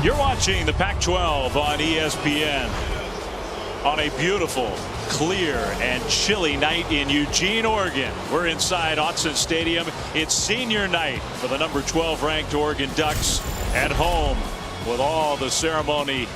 You're watching the Pac-12 on ESPN on a beautiful, clear, and chilly night in Eugene, Oregon. We're inside Autzen Stadium. It's senior night for the number 12 ranked Oregon Ducks at home, with all the ceremony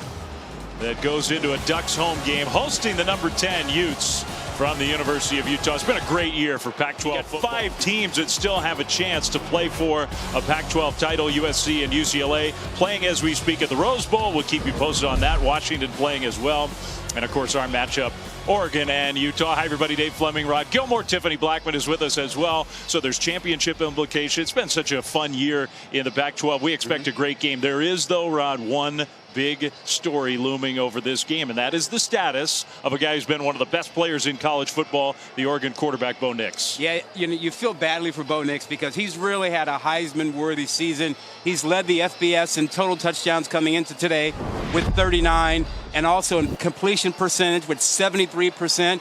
that goes into a Ducks home game, hosting the number 10 Utes from the University of Utah. It's been a great year for Pac-12 football. 5 teams that still have a chance to play for a Pac-12 title, USC and UCLA playing as we speak at the Rose Bowl. We'll keep you posted on that. Washington playing as well. And of course our matchup, Oregon and Utah. Hi everybody, Dave Fleming, Rod Gilmore, Tiffany Blackman is with us as well. So there's championship implications. It's been such a fun year in the Pac-12. We expect a great game. There is, though, Rod, one big story looming over this game, and that is the status of a guy who's been one of the best players in college football, the Oregon quarterback, Bo Nix. Yeah, you feel badly for Bo Nix because he's really had a Heisman-worthy season. He's led the FBS in total touchdowns coming into today with 39, and also in completion percentage with 73%.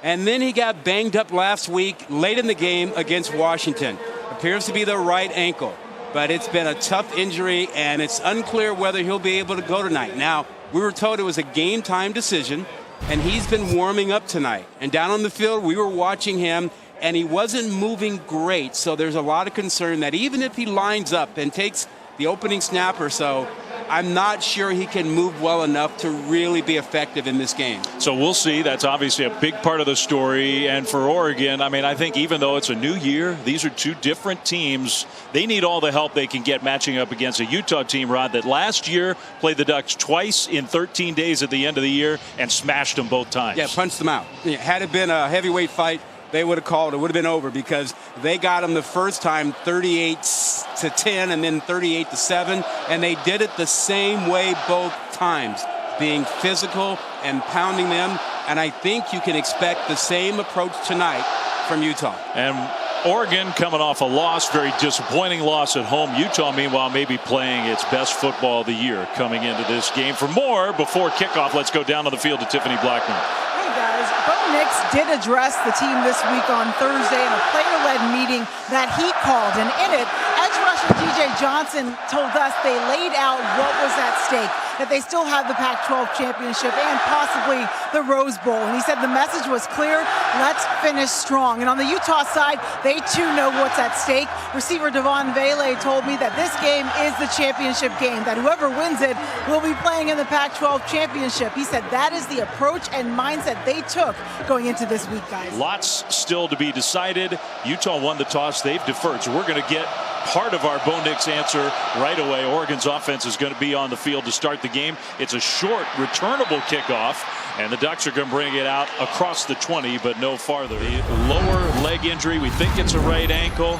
And then he got banged up last week late in the game against Washington. Appears to be the right ankle. But it's been a tough injury, and it's unclear whether he'll be able to go tonight. Now, we were told it was a game-time decision, and he's been warming up tonight. And down on the field, we were watching him, and he wasn't moving great. So there's a lot of concern that even if he lines up and takes the opening snap or so, I'm not sure he can move well enough to really be effective in this game. So we'll see. That's obviously a big part of the story. And for Oregon, I mean, I think even though it's a new year, these are two different teams. They need all the help they can get matching up against a Utah team, Rod, that last year played the Ducks twice in 13 days at the end of the year and smashed them both times. Yeah, punched them out. Had it been a heavyweight fight, they would have called it. It would have been over because they got him the first time 38-10 and then 38-7, and they did it the same way both times, being physical and pounding them. And I think you can expect the same approach tonight from Utah. And Oregon coming off a loss, very disappointing loss at home. Utah, meanwhile, maybe playing its best football of the year coming into this game. For more, before kickoff, let's go down to the field to Tiffany Blackman. Hey guys, Bo Nix did address the team this week on Thursday in a player-led meeting that he called, and in it, edge rusher DJ Johnson told us they laid out what was at stake, that they still have the Pac-12 championship and possibly the Rose Bowl. And he said the message was clear, let's finish strong. And on the Utah side, they too know what's at stake. Receiver Devon Vele told me that this game is the championship game, that whoever wins it will be playing in the Pac-12 championship. He said that is the approach and mindset they took going into this week, guys. Lots still to be decided. Utah won the toss. They've deferred. So we're going to get part of our Bo Nix answer right away. Oregon's offense is going to be on the field to start the game. It's a short, returnable kickoff, and the Ducks are going to bring it out across the 20, but no farther. The lower leg injury, we think it's a right ankle.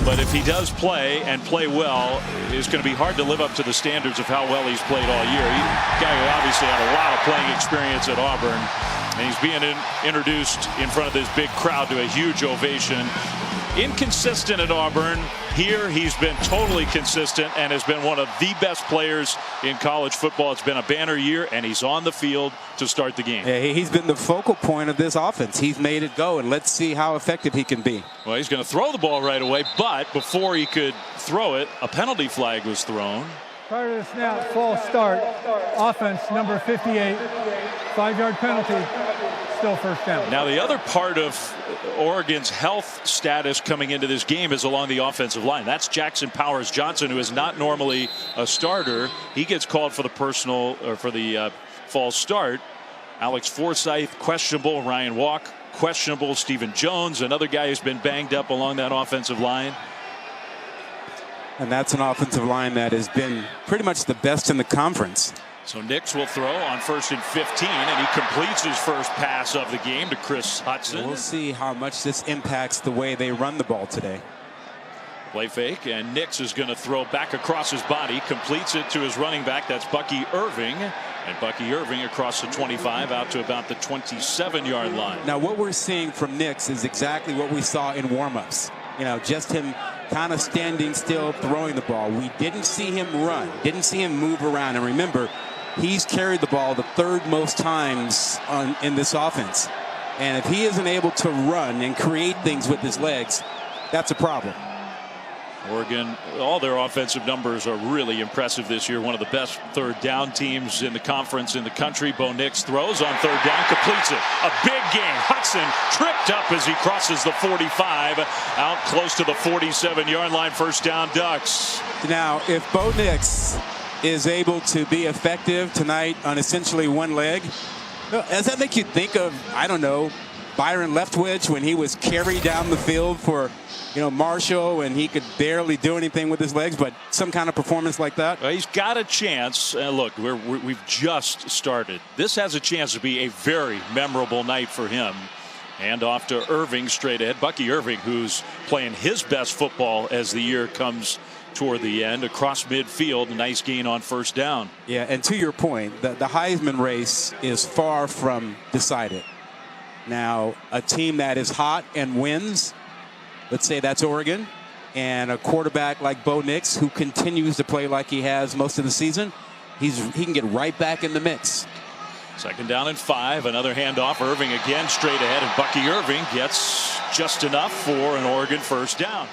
But if he does play and play well, it's going to be hard to live up to the standards of how well he's played all year. He's a guy who obviously had a lot of playing experience at Auburn, and he's being introduced in front of this big crowd to a huge ovation. Inconsistent at Auburn. Here he's been totally consistent and has been one of the best players in college football. It's been a banner year, and he's on the field to start the game. Yeah, he's been the focal point of this offense. He's made it go, and let's see how effective he can be. Well, he's going to throw the ball right away, but before he could throw it, a penalty flag was thrown. Prior to the snap, false start, offense number 58, 5-yard penalty, still first down. Now the other part of Oregon's health status coming into this game is along the offensive line. That's Jackson Powers Johnson, who is not normally a starter. He gets called for the false start. Alex Forsyth questionable. Ryan Walk questionable. Stephen Jones, another guy who's been banged up along that offensive line. And that's an offensive line that has been pretty much the best in the conference. So Nix will throw on 1st and 15, and he completes his first pass of the game to Chris Hudson. We'll see how much this impacts the way they run the ball today. Play fake, and Nix is going to throw back across his body, completes it to his running back. That's Bucky Irving. And Bucky Irving across the 25 out to about the 27-yard line. Now what we're seeing from Nix is exactly what we saw in warm-ups. You know, just him kind of standing still, throwing the ball. We didn't see him run, didn't see him move around. And remember, he's carried the ball the 3rd most times in this offense. And if he isn't able to run and create things with his legs, that's a problem. Oregon, all their offensive numbers are really impressive this year. One of the best third down teams in the conference in the country. Bo Nix throws on third down, completes it. A big game. Hudson tripped up as he crosses the 45, out close to the 47-yard line. First down, Ducks. Now, if Bo Nix is able to be effective tonight on essentially one leg, does that make you think of, I don't know, Byron Leftwich when he was carried down the field for, Marshall, and he could barely do anything with his legs, but some kind of performance like that? Well, he's got a chance. Look, we've just started. This has a chance to be a very memorable night for him. And off to Irving straight ahead. Bucky Irving, who's playing his best football as the year comes toward the end, across midfield. A nice gain on first down. Yeah, and to your point, the Heisman race is far from decided. Now, a team that is hot and wins, let's say that's Oregon, and a quarterback like Bo Nix, who continues to play like he has most of the season, he can get right back in the mix. Second down and 5. Another handoff. Irving again straight ahead, and Bucky Irving gets just enough for an Oregon first down.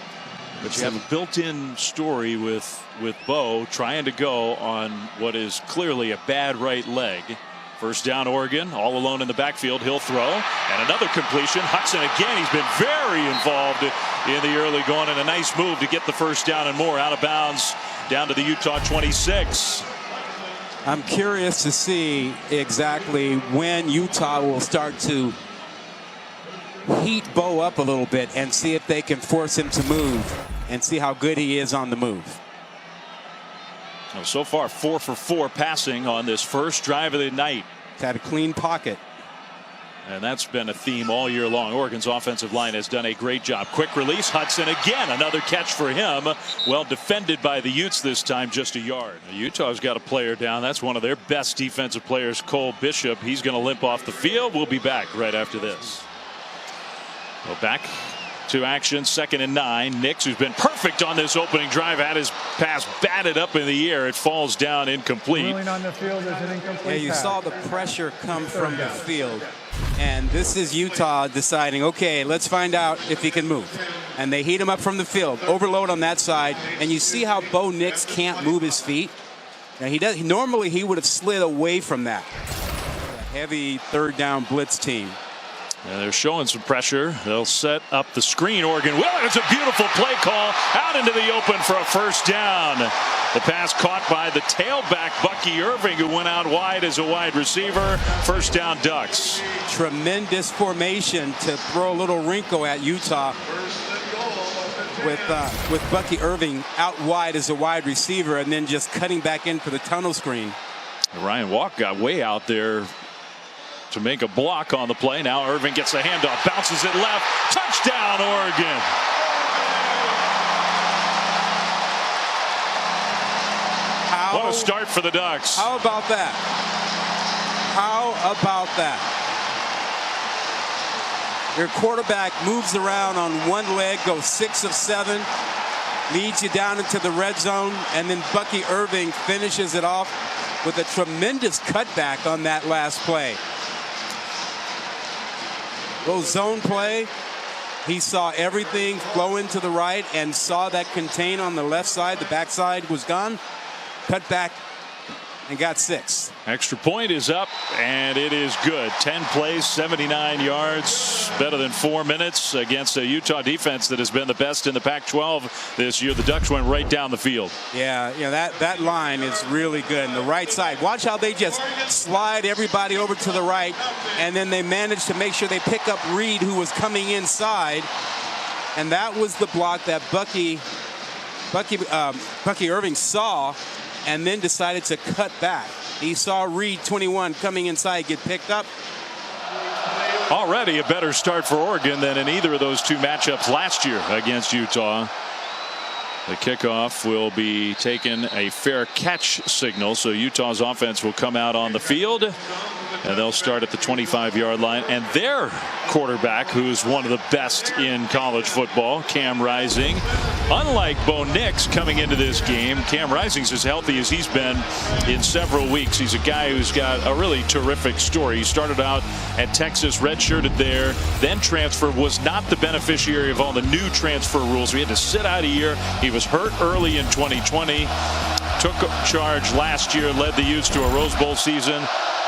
But you have a built-in story with Bo trying to go on what is clearly a bad right leg. First down, Oregon, all alone in the backfield. He'll throw, and another completion. Hudson again. He's been very involved in the early going, and a nice move to get the first down and more. Out of bounds down to the Utah 26. I'm curious to see exactly when Utah will start to heat Bo up a little bit and see if they can force him to move and see how good he is on the move. So far, 4 for 4 passing on this first drive of the night. He's had a clean pocket. And that's been a theme all year long. Oregon's offensive line has done a great job. Quick release. Hudson again. Another catch for him. Well defended by the Utes this time, just a yard. Utah's got a player down. That's one of their best defensive players, Cole Bishop. He's going to limp off the field. We'll be back right after this. Well, back to action, 2nd and 9. Nix, who's been perfect on this opening drive, had his pass batted up in the air. It falls down incomplete. Ruling on the field is an incomplete Yeah, you pass. saw the pressure come from the field. And this is Utah deciding, okay, let's find out if he can move. And they heat him up from the field, overload on that side. And you see how Bo Nix can't move his feet. Now normally he would have slid away from that. A heavy third down blitz team. And they're showing some pressure. They'll set up the screen. Oregon will. It's a beautiful play call out into the open for a first down. The pass caught by the tailback, Bucky Irving, who went out wide as a wide receiver. First down, Ducks. Tremendous formation to throw a little wrinkle at Utah with Bucky Irving out wide as a wide receiver and then just cutting back in for the tunnel screen. Ryan Walk got way out there to make a block on the play. Now Irving gets the handoff, bounces it left. Touchdown, Oregon. What a start for the Ducks. How about that? How about that? Your quarterback moves around on one leg, goes 6 of 7, leads you down into the red zone, and then Bucky Irving finishes it off with a tremendous cutback on that last play. Little zone play. He saw everything flow into the right and saw that contain on the left side. The backside was gone. Cut back and got 6. Extra point is up, and it is good. 10 plays, 79 yards, better than 4 minutes against a Utah defense that has been the best in the Pac-12 this year. The Ducks went right down the field. Yeah, that line is really good. And the right side, watch how they just slide everybody over to the right, and then they managed to make sure they pick up Reed, who was coming inside. And that was the block that Bucky Irving saw, and then decided to cut back. He saw Reed, 21, coming inside, get picked up. Already a better start for Oregon than in either of those two matchups last year against Utah. The kickoff will be taking a fair catch signal, so Utah's offense will come out on the field, and they'll start at the 25-yard line. And their quarterback, who's one of the best in college football, Cam Rising, unlike Bo Nix coming into this game, Cam Rising's as healthy as he's been in several weeks. He's a guy who's got a really terrific story. He started out at Texas, redshirted there, then transferred, was not the beneficiary of all the new transfer rules. So he had to sit out a year. He was hurt early in 2020, took charge last year, led the Utes to a Rose Bowl season.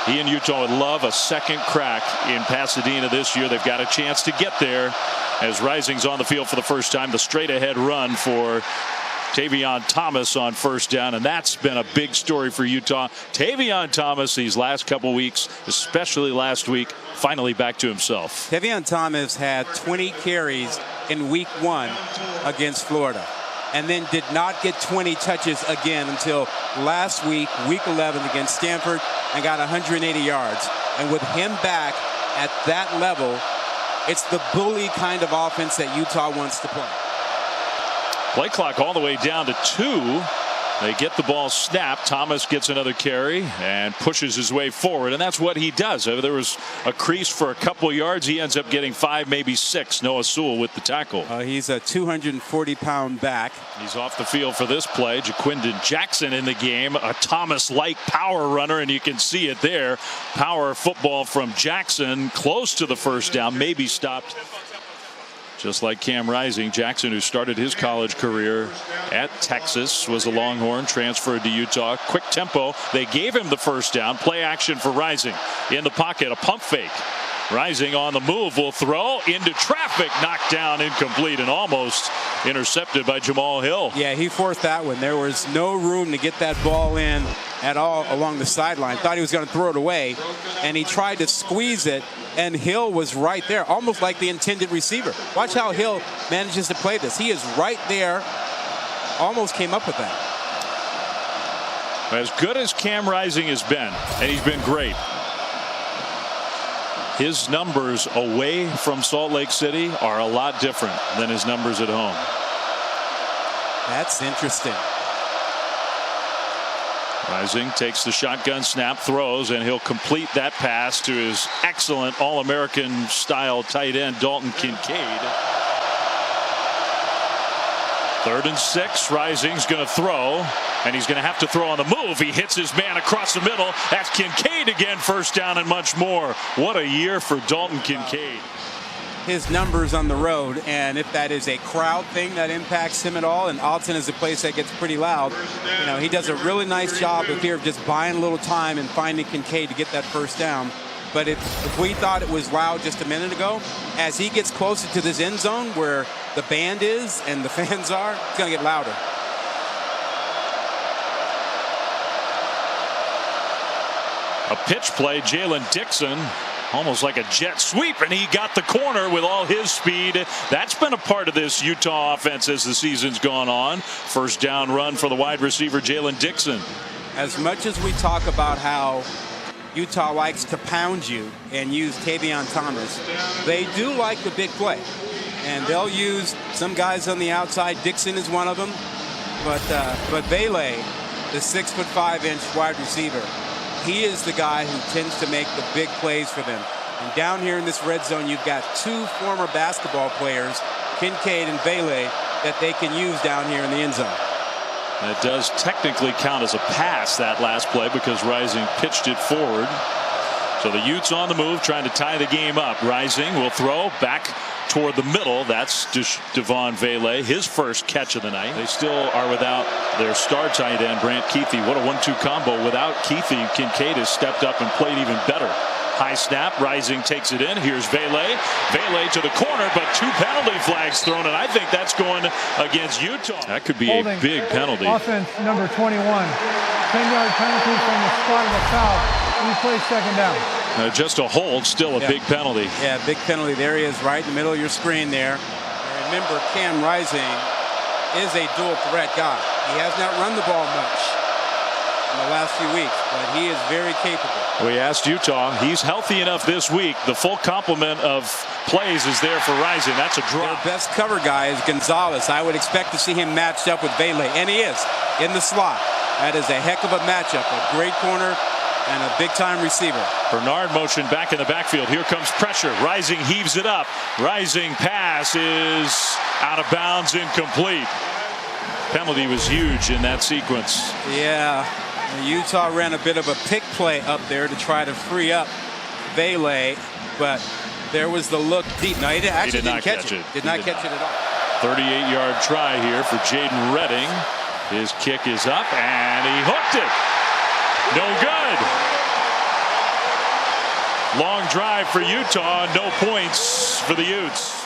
He and Utah would love a second crack in Pasadena this year. They've got a chance to get there as Rising's on the field for the first time. The straight ahead run for Tavion Thomas on first down, and that's been a big story for Utah. Tavion Thomas these last couple weeks, especially last week, finally back to himself. Tavion Thomas had 20 carries in week 1 against Florida, and then did not get 20 touches again until last week, week 11 against Stanford, and got 180 yards. And with him back at that level, it's the bully kind of offense that Utah wants to play. Play clock all the way down to 2. They get the ball snapped. Thomas gets another carry and pushes his way forward, and that's what he does. There was a crease for a couple yards. He ends up getting 5, maybe 6. Noah Sewell with the tackle. He's a 240-pound back. He's off the field for this play. Jaquindon Jackson in the game, a Thomas-like power runner, and you can see it there. Power football from Jackson, close to the first down, maybe stopped. Just like Cam Rising, Jackson, who started his college career at Texas, was a Longhorn, transferred to Utah. Quick tempo. They gave him the first down. Play action for Rising. In the pocket, a pump fake. Rising on the move, will throw into traffic, knocked down, incomplete, and almost intercepted by Jamal Hill. Yeah, he forced that one. There was no room to get that ball in at all along the sideline. Thought he was going to throw it away, and he tried to squeeze it, and Hill was right there, almost like the intended receiver. Watch how Hill manages to play this. He is right there, almost came up with that. As good as Cam Rising has been, and he's been great, his numbers away from Salt Lake City are a lot different than his numbers at home. That's interesting. Rising takes the shotgun snap, throws, and he'll complete that pass to his excellent All-American style tight end, Dalton Kincaid. 3rd and 6. Rising's going to throw, and he's going to have to throw on the move. He hits his man across the middle. That's Kincaid again, first down and much more. What a year for Dalton Kincaid. His numbers on the road, and if that is a crowd thing that impacts him at all, and Alton is a place that gets pretty loud, you know, he does a really nice job of here of just buying a little time and finding Kincaid to get that first down. But if we thought it was loud just a minute ago, as he gets closer to this end zone where the band is and the fans are, it's going to get louder. A pitch play, Jalen Dixon, almost like a jet sweep, and he got the corner with all his speed. That's been a part of this Utah offense as the season's gone on. First down run for the wide receiver, Jalen Dixon. As much as we talk about how Utah likes to pound you and use Tavion Thomas, they do like the big play. And they'll use some guys on the outside. Dixon is one of them. But Vele, the 6'5" wide receiver, he is the guy who tends to make the big plays for them. And down here in this red zone, you've got 2 former basketball players, Kincaid and Vele, that they can use down here in the end zone. And it does technically count as a pass, that last play, because Rising pitched it forward. So the Utes on the move, trying to tie the game up. Rising will throw back toward the middle. That's Devon Vele, his first catch of the night. They still are without their star tight end, Brant Keithy. What a 1-2 combo. Without Keithy, Kincaid has stepped up and played even better. High snap, Rising takes it in. Here's Vele. Vele to the corner, but 2 penalty flags thrown, and I think that's going against Utah. That could be Holding. a big penalty. Offense number 21. 10-yard penalty from the spot of the foul. And he plays second down. Just a hold, still a big penalty. Yeah, big penalty. There he is, right in the middle of your screen there. And remember, Cam Rising is a dual threat guy. He has not run the ball much in the last few weeks, but he is very capable. We asked Utah. He's healthy enough this week. The full complement of plays is there for Rising. That's a drop. Their best cover guy is Gonzalez. I would expect to see him matched up with Vele, and he is in the slot. That is a heck of a matchup. A great corner and a big-time receiver. Bernard motion back in the backfield. Here comes pressure. Rising heaves it up. Rising pass is out of bounds, incomplete. Penalty was huge in that sequence. Yeah. Utah ran a bit of a pick play up there to try to free up Vele, but there was the look deep. No, he didn't catch it. Did not catch it at all. 38-yard try here for Jaden Redding. His kick is up and he hooked it. No good. Long drive for Utah. No points for the Utes.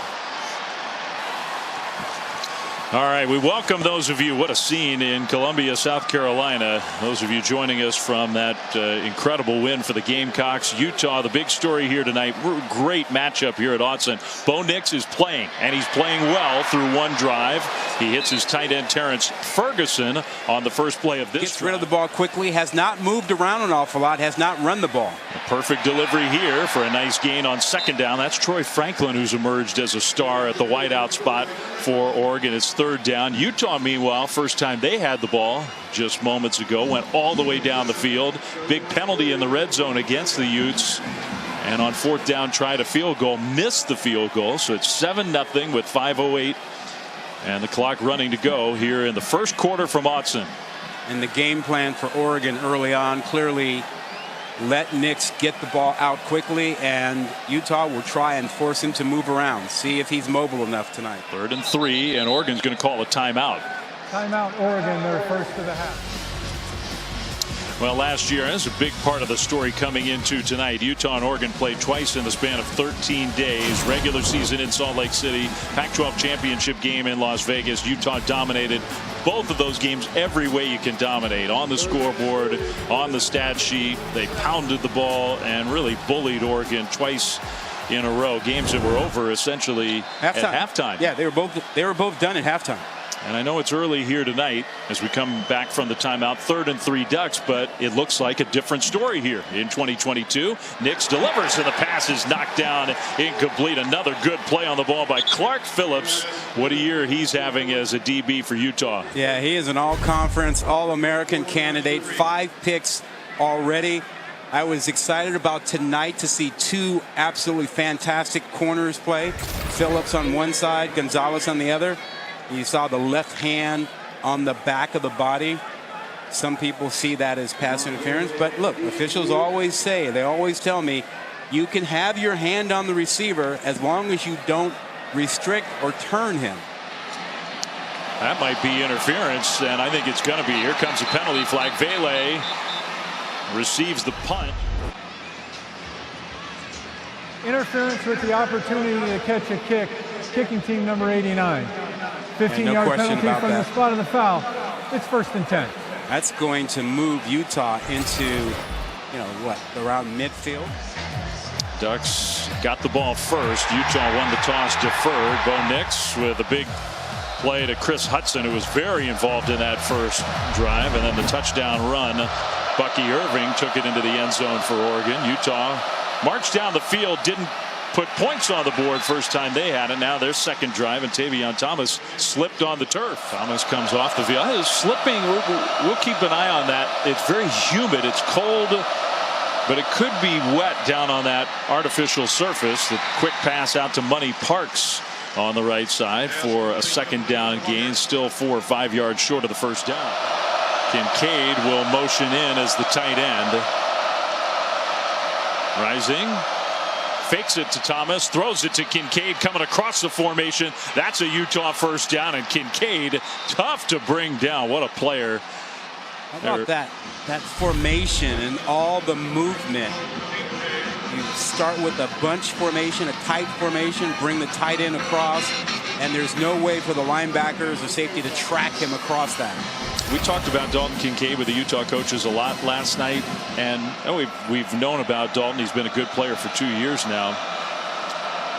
All right, we welcome those of you. What a scene in Columbia, South Carolina. Those of you joining us from that incredible win for the Gamecocks. Utah, the big story here tonight. Great matchup here at Autzen. Bo Nix is playing, and he's playing well through one drive. He hits his tight end Terrence Ferguson on the first play of this. Gets rid of the ball quickly, has not moved around an awful lot, has not run the ball. A perfect delivery here for a nice gain on second down. That's Troy Franklin, who's emerged as a star at the wideout spot for Oregon. It's third down. Utah, meanwhile, first time they had the ball just moments ago, went all the way down the field. Big penalty in the red zone against the Utes. And on fourth down, tried a field goal, missed the field goal. So it's 7-0 with 5:08 and the clock running to go here in the first quarter from Autzen. And the game plan for Oregon early on, clearly let Nix get the ball out quickly, and Utah will try and force him to move around, see if he's mobile enough tonight. 3rd and 3, and Oregon's going to call a timeout. Timeout, Oregon, their first of the half. Well, last year, that's a big part of the story coming into tonight. Utah and Oregon played twice in the span of 13 days. Regular season in Salt Lake City, Pac-12 championship game in Las Vegas. Utah dominated both of those games every way you can dominate. On the scoreboard, on the stat sheet. They pounded the ball and really bullied Oregon twice in a row. Games that were over essentially at halftime. Yeah, they were both done at halftime. And I know it's early here tonight as we come back from the timeout. 3rd and 3 Ducks, but it looks like a different story here in 2022. Nix delivers and the pass is knocked down, incomplete. Another good play on the ball by Clark Phillips. What a year he's having as a DB for Utah. Yeah, he is an all-conference, all-American candidate. 5 picks already. I was excited about tonight to see 2 absolutely fantastic corners play. Phillips on one side, Gonzalez on the other. You saw the left hand on the back of the body. Some people see that as pass interference, but look, officials always say, they always tell me, you can have your hand on the receiver as long as you don't restrict or turn him. That might be interference, and I think it's going to be. Here comes a penalty flag. Vele receives the punt. Interference with the opportunity to catch a kick. Kicking team number 89. 15-yard penalty from the spot of the foul. It's 1st and 10. That's going to move Utah into, around midfield. Ducks got the ball first. Utah won the toss, deferred. Bo Nix with a big play to Chris Hudson, who was very involved in that first drive, and then the touchdown run. Bucky Irving took it into the end zone for Oregon. Utah marched down the field, didn't put points on the board first time they had it. Now their second drive, and Tavion Thomas slipped on the turf. Thomas comes off the field. It's slipping. We'll keep an eye on that. It's very humid. It's cold, but it could be wet down on that artificial surface. The quick pass out to Money Parks on the right side for a second down gain. Still 4 or 5 yards short of the first down. Kincaid will motion in as the tight end. Rising. Fakes it to Thomas, throws it to Kincaid, coming across the formation. That's a Utah first down, and Kincaid tough to bring down. What a player. How about that formation and all the movement? You start with a bunch formation, a tight formation, bring the tight end across, and there's no way for the linebackers or safety to track him across that. We talked about Dalton Kincaid with the Utah coaches a lot last night, and we've known about Dalton. He's been a good player for 2 years now.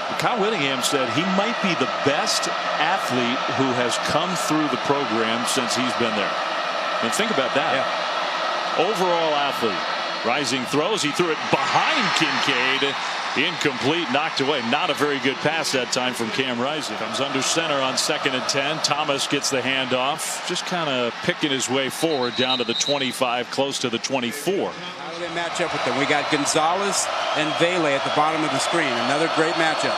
But Kyle Whittingham said he might be the best athlete who has come through the program since he's been there. And think about that. Yeah. Overall athlete. Rising throws. He threw it behind Kincaid. Incomplete, knocked away. Not a very good pass that time from Cam Rising. Comes under center on 2nd and 10. Thomas gets the handoff. Just kind of picking his way forward down to the 25, close to the 24. How do they match up with them? We got Gonzalez and Vele at the bottom of the screen. Another great matchup.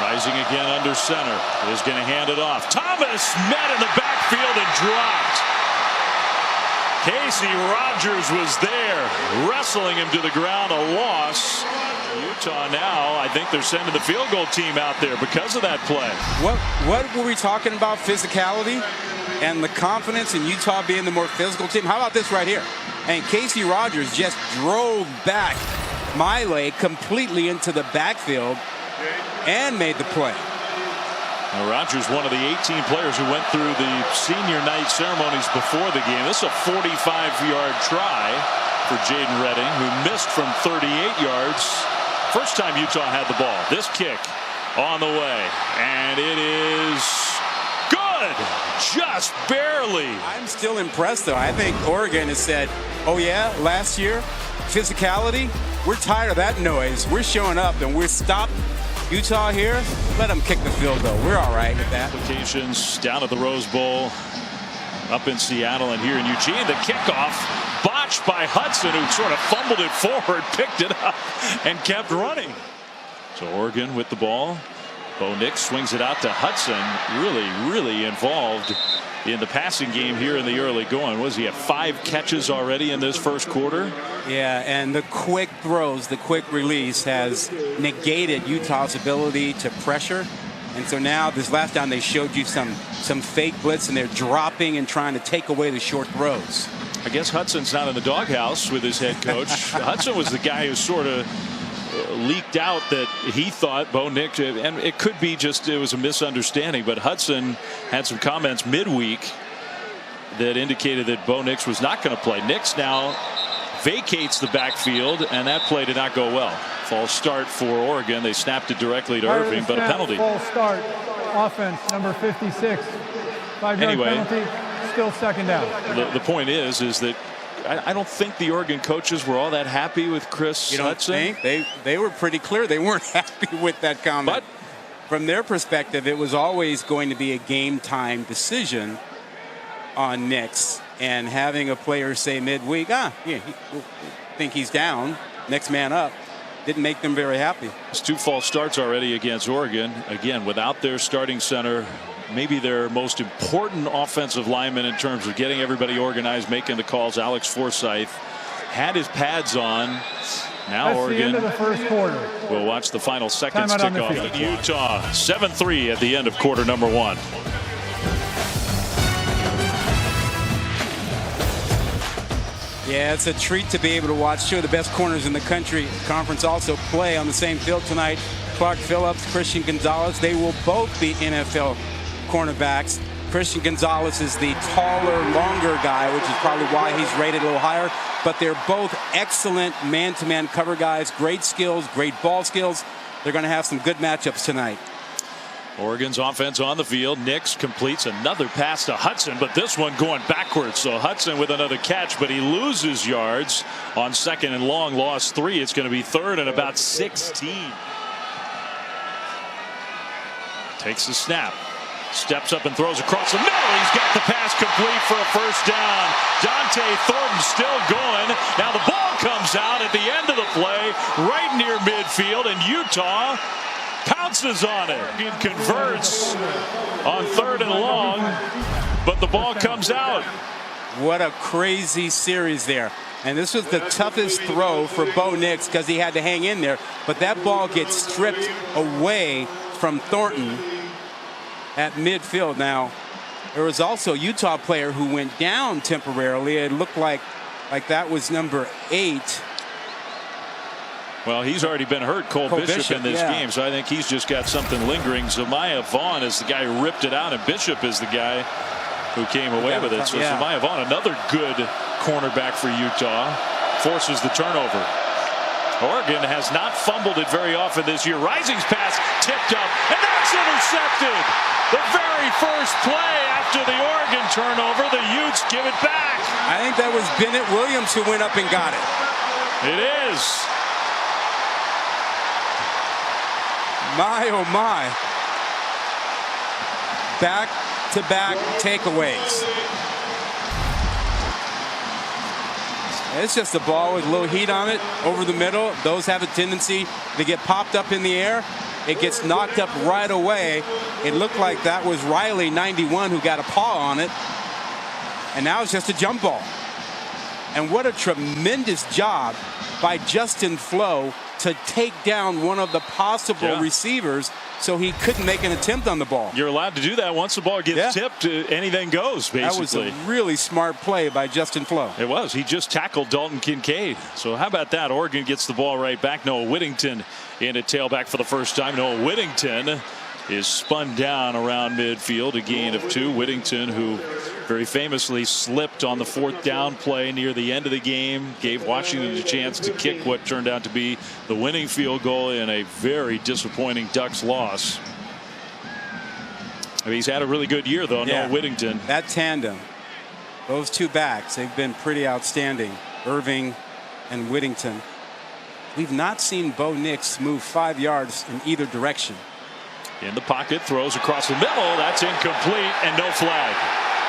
Rising again under center. Is going to hand it off. Thomas met in the backfield and dropped. Casey Rogers was there, wrestling him to the ground. A loss. Utah now, I think they're sending the field goal team out there because of that play. What were we talking about? Physicality and the confidence in Utah being the more physical team. How about this right here? And Casey Rogers just drove back Miley completely into the backfield and made the play. Now, Rogers, one of the 18 players who went through the senior night ceremonies before the game. This is a 45-yard try for Jaden Redding, who missed from 38 yards. First time Utah had the ball. This kick on the way, and it is good, just barely. I'm still impressed, though. I think Oregon has said, oh yeah, last year, physicality, we're tired of that noise. We're showing up, and we're stopped. Utah here, let them kick the field goal. We're all right with that. Applications down at the Rose Bowl, up in Seattle and here in Eugene. The kickoff botched by Hudson, who sort of fumbled it forward, picked it up, and kept running. So Oregon with the ball. Bo Nix swings it out to Hudson. Really involved in the passing game here in the early going. Was he at 5 catches already in this first quarter? Yeah, and the quick throws, the quick release has negated Utah's ability to pressure. And so now this last down they showed you some fake blitz, and they're dropping and trying to take away the short throws. I guess Hudson's not in the doghouse with his head coach. Hudson was the guy who sort of leaked out that he thought Bo Nix, and it could be just it was a misunderstanding, but Hudson had some comments midweek that indicated that Bo Nix was not going to play. Nix now vacates the backfield, and that play did not go well. False start for Oregon. They snapped it directly to Irving, but a penalty. False start. Offense number 56. 5-yard penalty. Still second down. The point is that I don't think the Oregon coaches were all that happy with Chris Hudson. They were pretty clear they weren't happy with that comment. But from their perspective, it was always going to be a game time decision on Nix, and having a player say midweek, think he's down, next man up, didn't make them very happy. It's 2 false starts already against Oregon. Again, without their starting center, maybe their most important offensive lineman in terms of getting everybody organized, making the calls. Alex Forsythe had his pads on. Now That's Oregon. The end of the first quarter. We'll watch the final seconds tick off. Utah 7-3 at the end of quarter number 1. Yeah, it's a treat to be able to watch 2 of the best corners in the country conference also play on the same field tonight. Clark Phillips, Christian Gonzalez, they will both be NFL cornerbacks. Christian Gonzalez is the taller, longer guy, which is probably why he's rated a little higher. But they're both excellent man-to-man cover guys, great skills, great ball skills. They're going to have some good matchups tonight. Oregon's offense on the field. Nix completes another pass to Hudson, but this one going backwards. So Hudson with another catch, but he loses yards on second and long. Lost 3. It's going to be third and about 16. Takes the snap. Steps up and throws across the middle. He's got the pass complete for a first down. Dante Thornton still going. Now the ball comes out at the end of the play, right near midfield, and Utah pounces on it. It converts on third and long, but the ball comes out. What a crazy series there. And this was the toughest throw for Bo Nix because he had to hang in there. But that ball gets stripped away from Thornton at midfield. Now, there was also a Utah player who went down temporarily. It looked like that was number 8. Well, he's already been hurt, Cole Bishop in this game, so I think he's just got something lingering. Zamiah Vaughn is the guy who ripped it out, and Bishop is the guy who came away with it. So Zamiah Vaughn, another good cornerback for Utah, forces the turnover. Oregon has not fumbled it very often this year. Rising's pass tipped up, and that's intercepted. The very first play after the Oregon turnover, the Utes give it back. I think that was Bennett Williams who went up and got it. It is. My, oh my. Back-to-back takeaways. It's just a ball with a little heat on it over the middle. Those have a tendency to get popped up in the air. It gets knocked up right away. It looked like that was Riley, 91, who got a paw on it. And now it's just a jump ball. And what a tremendous job by Justin Flo to take down one of the possible receivers so he couldn't make an attempt on the ball. You're allowed to do that once the ball gets tipped. Anything goes, basically. That was a really smart play by Justin Flo. It was. He just tackled Dalton Kincaid. So how about that? Oregon gets the ball right back. Noah Whittington in at tailback for the first time. Noah Whittington is spun down around midfield, a gain of 2. Whittington, who very famously slipped on the 4th down play near the end of the game, gave Washington a chance to kick what turned out to be the winning field goal in a very disappointing Ducks loss. I mean, he's had a really good year, though. Noah Whittington. That tandem, those two backs, they've been pretty outstanding. Irving and Whittington. We've not seen Bo Nix move 5 yards in either direction. In the pocket, throws across the middle. That's incomplete and no flag.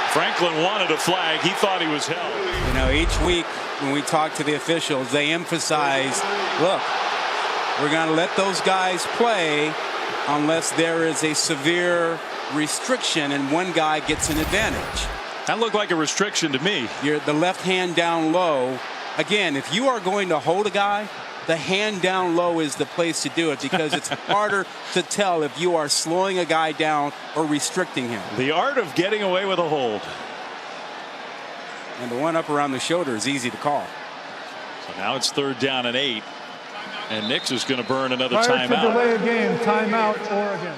Franklin wanted a flag. He thought he was held. You know, each week when we talk to the officials, they emphasize, look, we're going to let those guys play unless there is a severe restriction and one guy gets an advantage. That looked like a restriction to me. You're the left hand down low. Again, if you are going to hold a guy, the hand down low is the place to do it, because it's harder to tell if you are slowing a guy down or restricting him. The art of getting away with a hold. And the one up around the shoulder is easy to call. So now it's 3rd down and 8. And Nix is going to burn another timeout. timeout. Delay a game. Timeout, Oregon.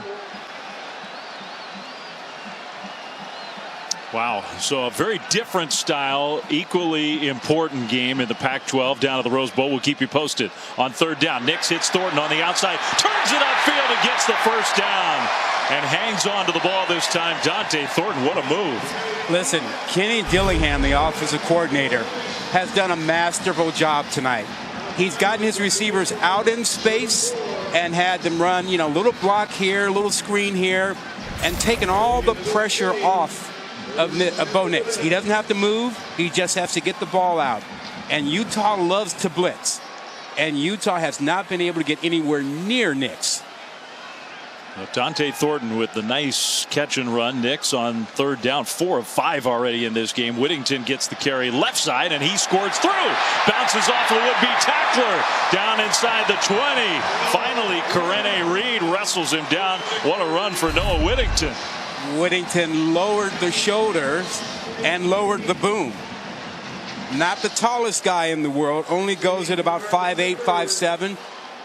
Wow. So a very different style, equally important game in the Pac-12 down at the Rose Bowl. We'll keep you posted on 3rd down. Nix hits Thornton on the outside, turns it upfield and gets the first down and hangs on to the ball this time. Dante Thornton, what a move. Listen, Kenny Dillingham, the offensive coordinator, has done a masterful job tonight. He's gotten his receivers out in space and had them run, you know, little block here, little screen here, and taken all the pressure off of Bo Nix. He doesn't have to move. He just has to get the ball out. And Utah loves to blitz. And Utah has not been able to get anywhere near Nix. Dante Thornton with the nice catch and run. Nix on 3rd down, 4 of 5 already in this game. Whittington gets the carry left side and he scores through. Bounces off the would-be tackler down inside the 20. Finally, Correne Reed wrestles him down. What a run for Noah Whittington. Whittington lowered the shoulders and lowered the boom. Not the tallest guy in the world, only goes at about 5'8", 5'7",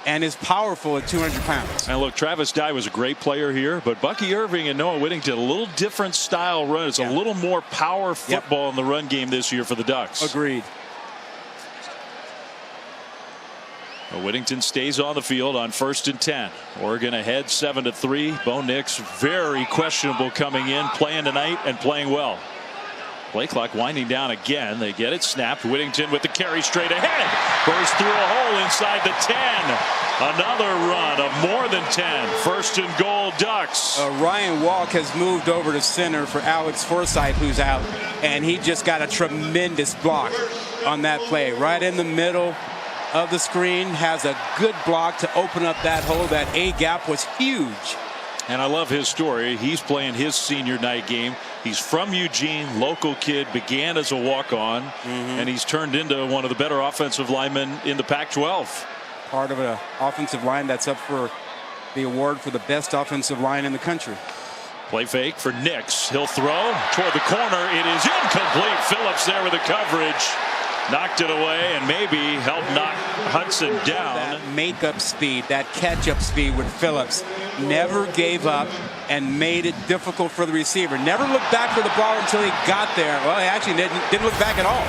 and is powerful at 200 pounds. And look, Travis Dye was a great player here, but Bucky Irving and Noah Whittington, a little different style run. It's a little more power football in the run game this year for the Ducks. Agreed. Whittington stays on the field on 1st and 10. Oregon ahead 7-3. Bo Nix very questionable coming in, playing tonight and playing well. Play clock winding down again. They get it snapped. Whittington with the carry straight ahead. Bursts through a hole inside the 10. Another run of more than 10. 1st and goal, Ducks. Ryan Walk has moved over to center for Alex Forsythe, who's out, and he just got a tremendous block on that play. Right in the middle of the screen, has a good block to open up that hole. That A gap was huge. And I love his story. He's playing his senior night game. He's from Eugene, local kid, began as a walk-on, and he's turned into one of the better offensive linemen in the Pac-12. Part of an offensive line that's up for the award for the best offensive line in the country. Play fake for Nix. He'll throw toward the corner. It is incomplete. Phillips there with the coverage. Knocked it away and maybe helped knock Hudson down. That make-up speed, that catch-up speed with Phillips, never gave up and made it difficult for the receiver. Never looked back for the ball until he got there. Well, he actually didn't look back at all.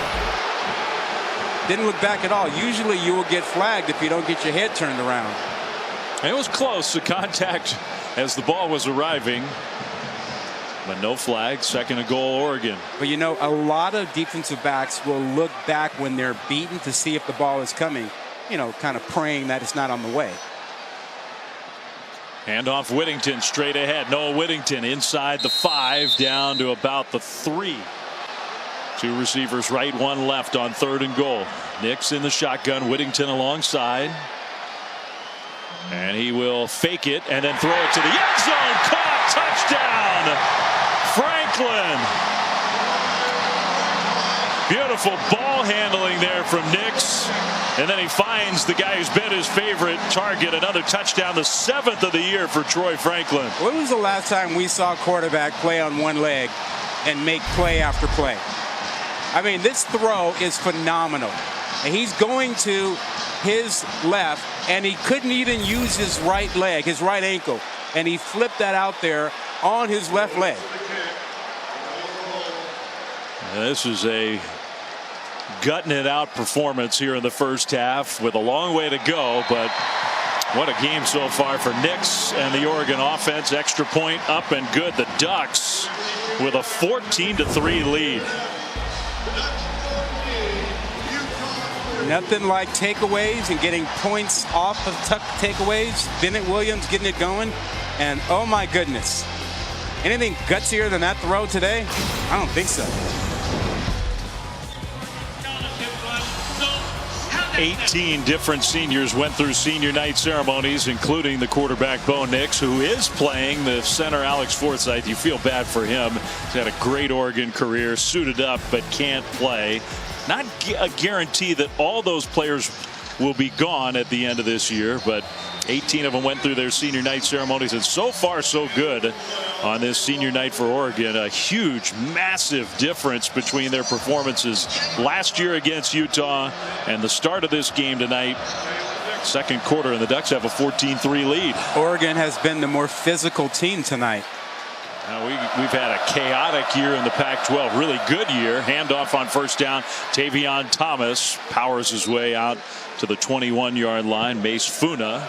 Didn't look back at all. Usually you will get flagged if you don't get your head turned around. It was close to contact as the ball was arriving. But no flag. 2nd and goal, Oregon. But you know, a lot of defensive backs will look back when they're beaten to see if the ball is coming, you know, kind of praying that it's not on the way. Handoff Whittington straight ahead. Noah Whittington inside the 5 down to about the 3. 2 receivers right, 1 left on 3rd and goal. Nix in the shotgun. Whittington alongside. And he will fake it and then throw it to the end zone. Caught. Touchdown. Franklin. Beautiful ball handling there from Nix. And then he finds the guy who's been his favorite target. Another touchdown, the 7th of the year for Troy Franklin. When was the last time we saw a quarterback play on one leg and make play after play? I mean, this throw is phenomenal. And he's going to his left, and he couldn't even use his right leg, his right ankle. And he flipped that out there on his left leg. This is a gutting it out performance here in the first half with a long way to go, but what a game so far for Nix and the Oregon offense. Extra point up and good. The Ducks with a 14-3 lead. Nothing like takeaways and getting points off of takeaways. Bennett Williams getting it going, and oh my goodness, anything gutsier than that throw today? I don't think so. 18 different seniors went through senior night ceremonies, including the quarterback Bo Nix, who is playing. The center Alex Forsythe, you feel bad for him. He's had a great Oregon career, suited up but can't play. Not a guarantee that all those players will be gone at the end of this year, but 18 of them went through their senior night ceremonies, and so far so good on this senior night for Oregon. A huge, massive difference between their performances last year against Utah and the start of this game tonight. Second quarter, and the Ducks have a 14-3 lead. Oregon has been the more physical team tonight. We've had a chaotic year in the Pac-12. Really good year. Handoff on first down. Tavion Thomas powers his way out to the 21-yard line. Mace Funa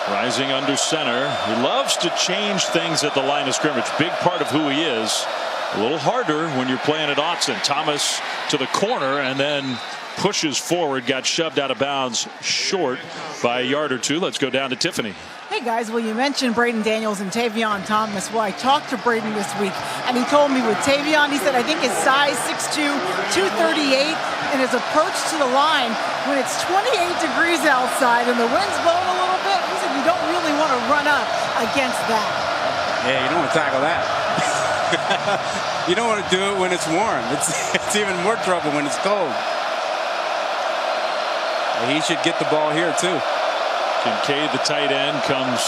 rising under center. He loves to change things at the line of scrimmage. Big part of who he is. A little harder when you're playing at Autzen. Thomas to the corner and then pushes forward. Got shoved out of bounds short by a yard or two. Let's go down to Tiffany. Hey guys, well, you mentioned Braden Daniels and Tavion Thomas. Well, I talked to Braden this week, and he told me with Tavion, he said, I think his size 6'2", 238, and his approach to the line, when it's 28 degrees outside and the wind's blowing a little bit, he said you don't really want to run up against that. Yeah, you don't want to tackle that. You don't want to do it when it's warm. It's even more trouble when it's cold. He should get the ball here, too. Kincaid, the tight end, comes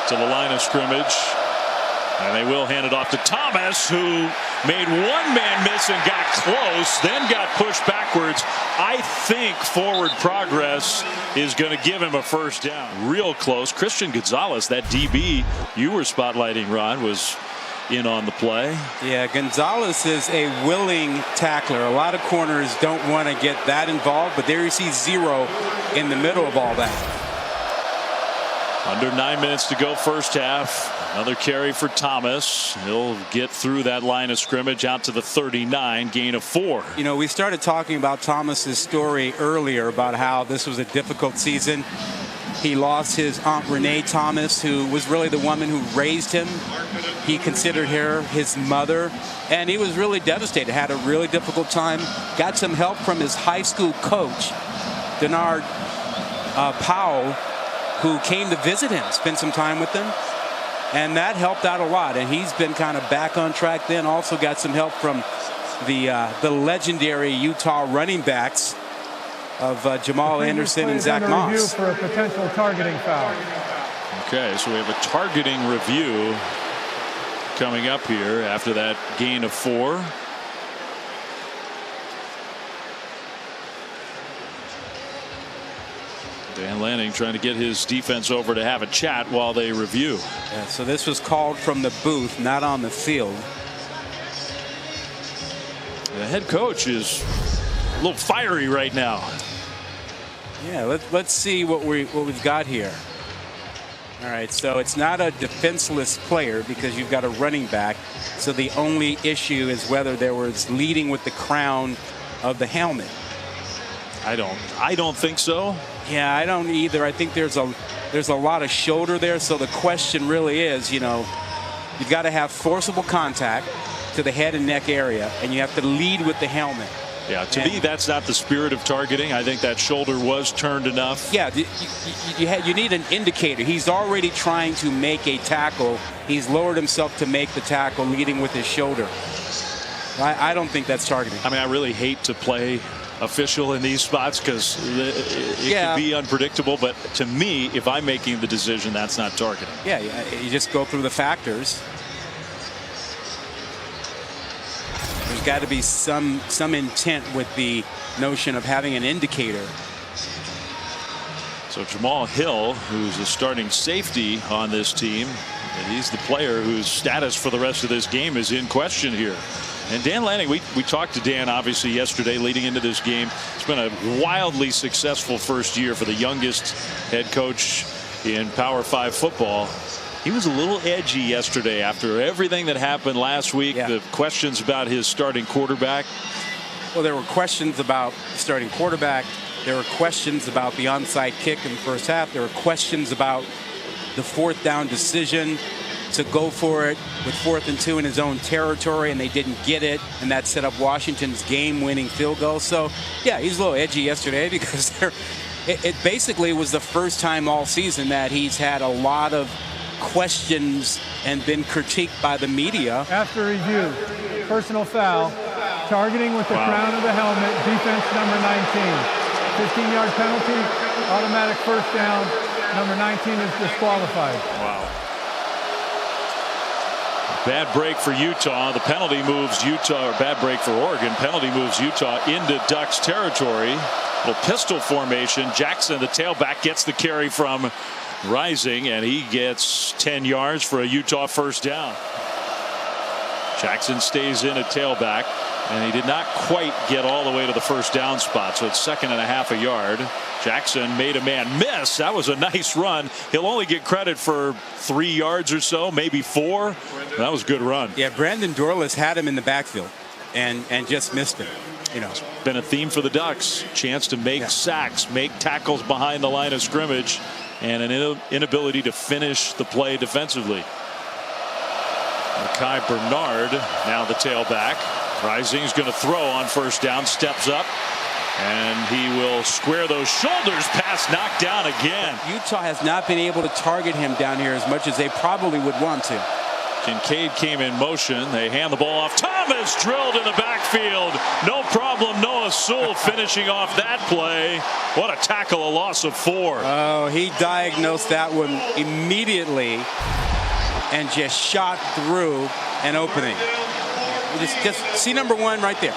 to the line of scrimmage, and they will hand it off to Thomas, who made one man miss and got close, then got pushed backwards. I think forward progress is going to give him a first down. Real close. Christian Gonzalez, that DB you were spotlighting, Ron, was in on the play. Yeah, Gonzalez is a willing tackler. A lot of corners don't want to get that involved, but there you see 0 in the middle of all that. Under 9 minutes to go first half. Another carry for Thomas. He'll get through that line of scrimmage out to the 39, gain of 4. You know, we started talking about Thomas's story earlier about how this was a difficult season. He lost his Aunt Renee Thomas, who was really the woman who raised him. He considered her his mother, and he was really devastated, had a really difficult time. Got some help from his high school coach, Denard Powell, who came to visit him, spend some time with him, and that helped out a lot. And he's been kind of back on track then. Also got some help from the legendary Utah running backs of Jamal Anderson and Zach Moss. Review for a potential targeting foul. Okay, so we have a targeting review coming up here after that gain of 4. Dan Lanning trying to get his defense over to have a chat while they review. Yeah, so this was called from the booth, not on the field. The head coach is a little fiery right now. Yeah, let's see what we've got here. All right, so it's not a defenseless player because you've got a running back. So the only issue is whether there was leading with the crown of the helmet. I don't think so. Yeah, I don't either. I think there's a lot of shoulder there. So the question really is, you know, you've got to have forcible contact to the head and neck area, and you have to lead with the helmet. Yeah, to me, that's not the spirit of targeting. I think that shoulder was turned enough. Yeah, you need an indicator. He's already trying to make a tackle. He's lowered himself to make the tackle, leading with his shoulder. I don't think that's targeting. I mean, I really hate to play official in these spots because it can be unpredictable. But to me, if I'm making the decision, that's not targeting. Yeah, you just go through the factors. There's got to be some intent with the notion of having an indicator. So Jamal Hill, who's a starting safety on this team, and he's the player whose status for the rest of this game is in question here. And Dan Lanning, we talked to Dan obviously yesterday leading into this game. It's been a wildly successful first year for the youngest head coach in Power 5 football. He was a little edgy yesterday after everything that happened last week. Yeah. The questions about his starting quarterback. Well, there were questions about starting quarterback. There were questions about the onside kick in the first half. There were questions about the 4th down decision to go for it with 4th and 2 in his own territory, and they didn't get it, and that set up Washington's game-winning field goal. So, yeah, he's a little edgy yesterday because it basically was the first time all season that he's had a lot of questions and been critiqued by the media. After review, personal foul, targeting with the crown of the helmet, defense number 19. 15-yard penalty, automatic first down. Number 19 is disqualified. Wow. Bad break for Utah. The penalty moves Utah, or bad break for Oregon. Penalty moves Utah into Ducks territory. Little pistol formation. Jackson, the tailback, gets the carry from Rising, and he gets 10 yards for a Utah first down. Jackson stays in at tailback, and he did not quite get all the way to the first down spot, so it's 2nd and a half a yard. Jackson made a man miss. That was a nice run. He'll only get credit for 3 yards or so, maybe 4. That was a good run. Yeah, Brandon Dorlus had him in the backfield and just missed him. You know, it's been a theme for the Ducks. Chance to make sacks, make tackles behind the line of scrimmage, and an inability to finish the play defensively. Mekhi Bernard, now the tailback. Rising's going to throw on first down, steps up, and he will square those shoulders. Pass knocked down again. Utah has not been able to target him down here as much as they probably would want to. Kincaid came in motion. They hand the ball off. Thomas drilled in the backfield. No problem. Noah Sewell finishing off that play. What a tackle, a loss of 4. Oh, he diagnosed that one immediately and just shot through an opening. Just see number 1 right there.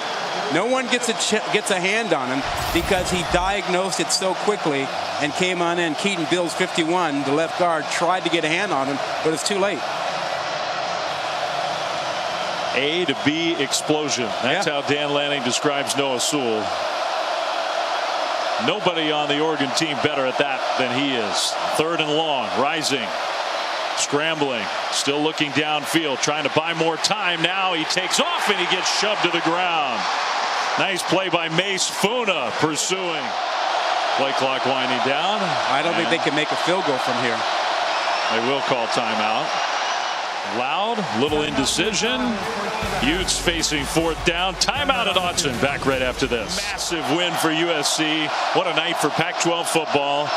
No one gets a hand on him because he diagnosed it so quickly and came on in. Keaton Bills, 51, the left guard, tried to get a hand on him, but it's too late. A to B explosion. That's how Dan Lanning describes Noah Sewell. Nobody on the Oregon team better at that than he is. 3rd and long. Rising. Scrambling. Still looking downfield. Trying to buy more time. Now he takes off and he gets shoved to the ground. Nice play by Mace Funa pursuing. Play clock winding down. I don't think they can make a field goal from here. They will call timeout. Loud, little indecision. Utes facing 4th down. Timeout at Autzen. Back right after this. Massive win for USC. What a night for Pac-12 football.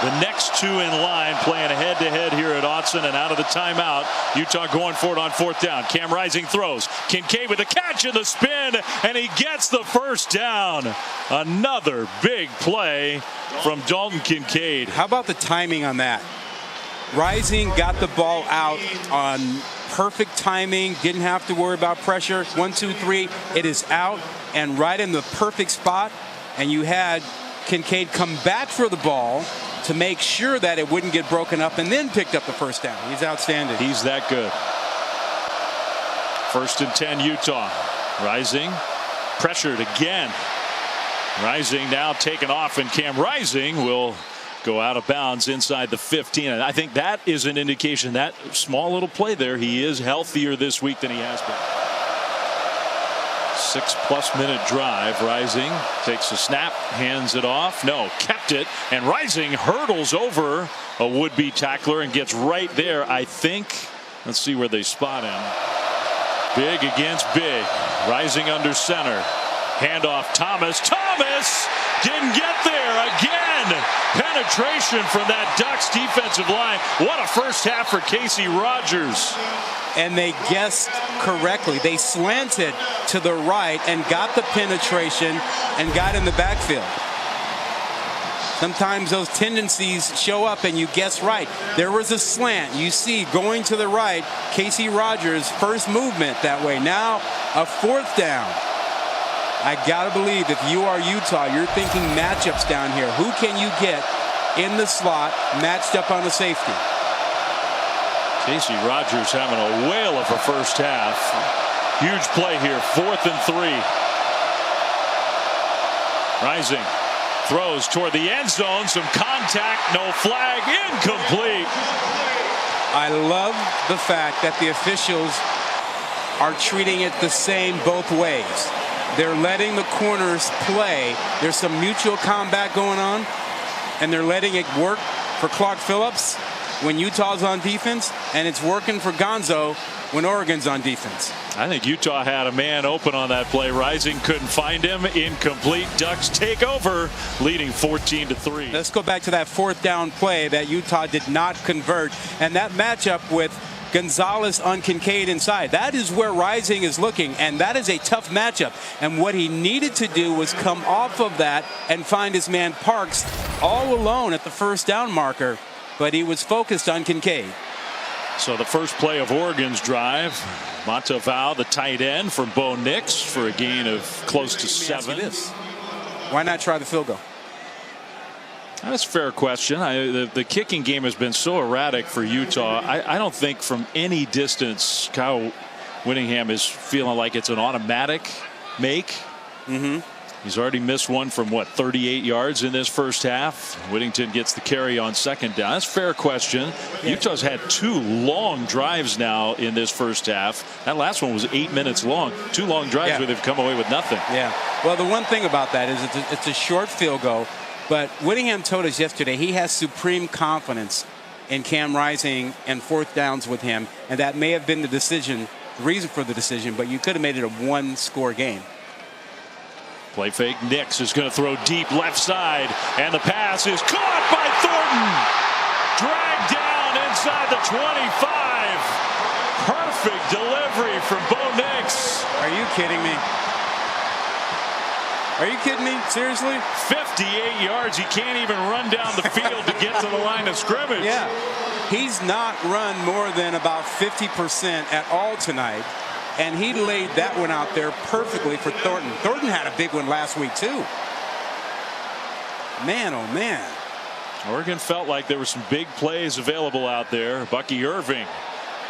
The next 2 in line playing a head-to-head here at Autzen, and out of the timeout, Utah going for it on 4th down. Cam Rising throws. Kincaid with the catch and the spin, and he gets the first down. Another big play from Dalton Kincaid. How about the timing on that? Rising got the ball out on perfect timing, didn't have to worry about pressure. 1, 2, 3, it is out and right in the perfect spot, and you had Kincaid come back for the ball to make sure that it wouldn't get broken up, and then picked up the first down. He's outstanding. He's that good. 1st and 10 Utah. Rising pressured again. Rising now taken off, and Cam Rising will go out of bounds inside the 15. And I think that is an indication that small little play there, he is healthier this week than he has been. 6+ minute drive. Rising takes a snap, hands it off. No, kept it, and Rising hurdles over a would-be tackler and gets right there, I think. Let's see where they spot him. Big against big. Rising under center. Handoff Thomas. Thomas didn't get there again. Penetration from that Ducks defensive line. What a first half for Casey Rogers. And they guessed correctly. They slanted to the right and got the penetration and got in the backfield. Sometimes those tendencies show up and you guess right. There was a slant. You see going to the right, Casey Rogers' first movement that way. Now a fourth down. I got to believe if you are Utah, you're thinking matchups down here. Who can you get in the slot matched up on a safety? Casey Rogers having a whale of a first half. Huge play here, 4th and 3. Rising. Throws toward the end zone. Some contact. No flag. Incomplete. I love the fact that the officials are treating it the same both ways. They're letting the corners play. There's some mutual combat going on, and they're letting it work for Clark Phillips when Utah's on defense, and it's working for Gonzo when Oregon's on defense. I think Utah had a man open on that play. Rising couldn't find him. Incomplete. Ducks take over, leading 14-3. Let's go back to that fourth down play that Utah did not convert, and that matchup with Gonzalez on Kincaid inside. That is where Rising is looking, and that is a tough matchup. And what he needed to do was come off of that and find his man Parks all alone at the first down marker, but he was focused on Kincaid. So the first play of Oregon's drive, Monteval, the tight end, from Bo Nix for a gain of close to 7. Why not try the field goal? That's a fair question. The kicking game has been so erratic for Utah. I don't think from any distance Kyle Whittingham is feeling like it's an automatic make. He's already missed one from, 38 yards in this first half. Whittington gets the carry on second down. That's a fair question. Utah's had 2 long drives now in this first half. That last one was 8 minutes long. 2 long drives where they've come away with nothing. Yeah. Well, the one thing about that is it's a short field goal. But Whittingham told us yesterday he has supreme confidence in Cam Rising and fourth downs with him. And that may have been the reason for the decision, but you could have made it a 1-score game. Play fake. Nix is going to throw deep left side, and the pass is caught by Thornton. Dragged down inside the 25. Perfect delivery from Bo Nix. Are you kidding me? Are you kidding me? Seriously? 58 yards. He can't even run down the field to get to the line of scrimmage. Yeah. He's not run more than about 50% at all tonight. And he laid that one out there perfectly for Thornton. Thornton had a big one last week, too. Man, oh, man. Oregon felt like there were some big plays available out there. Bucky Irving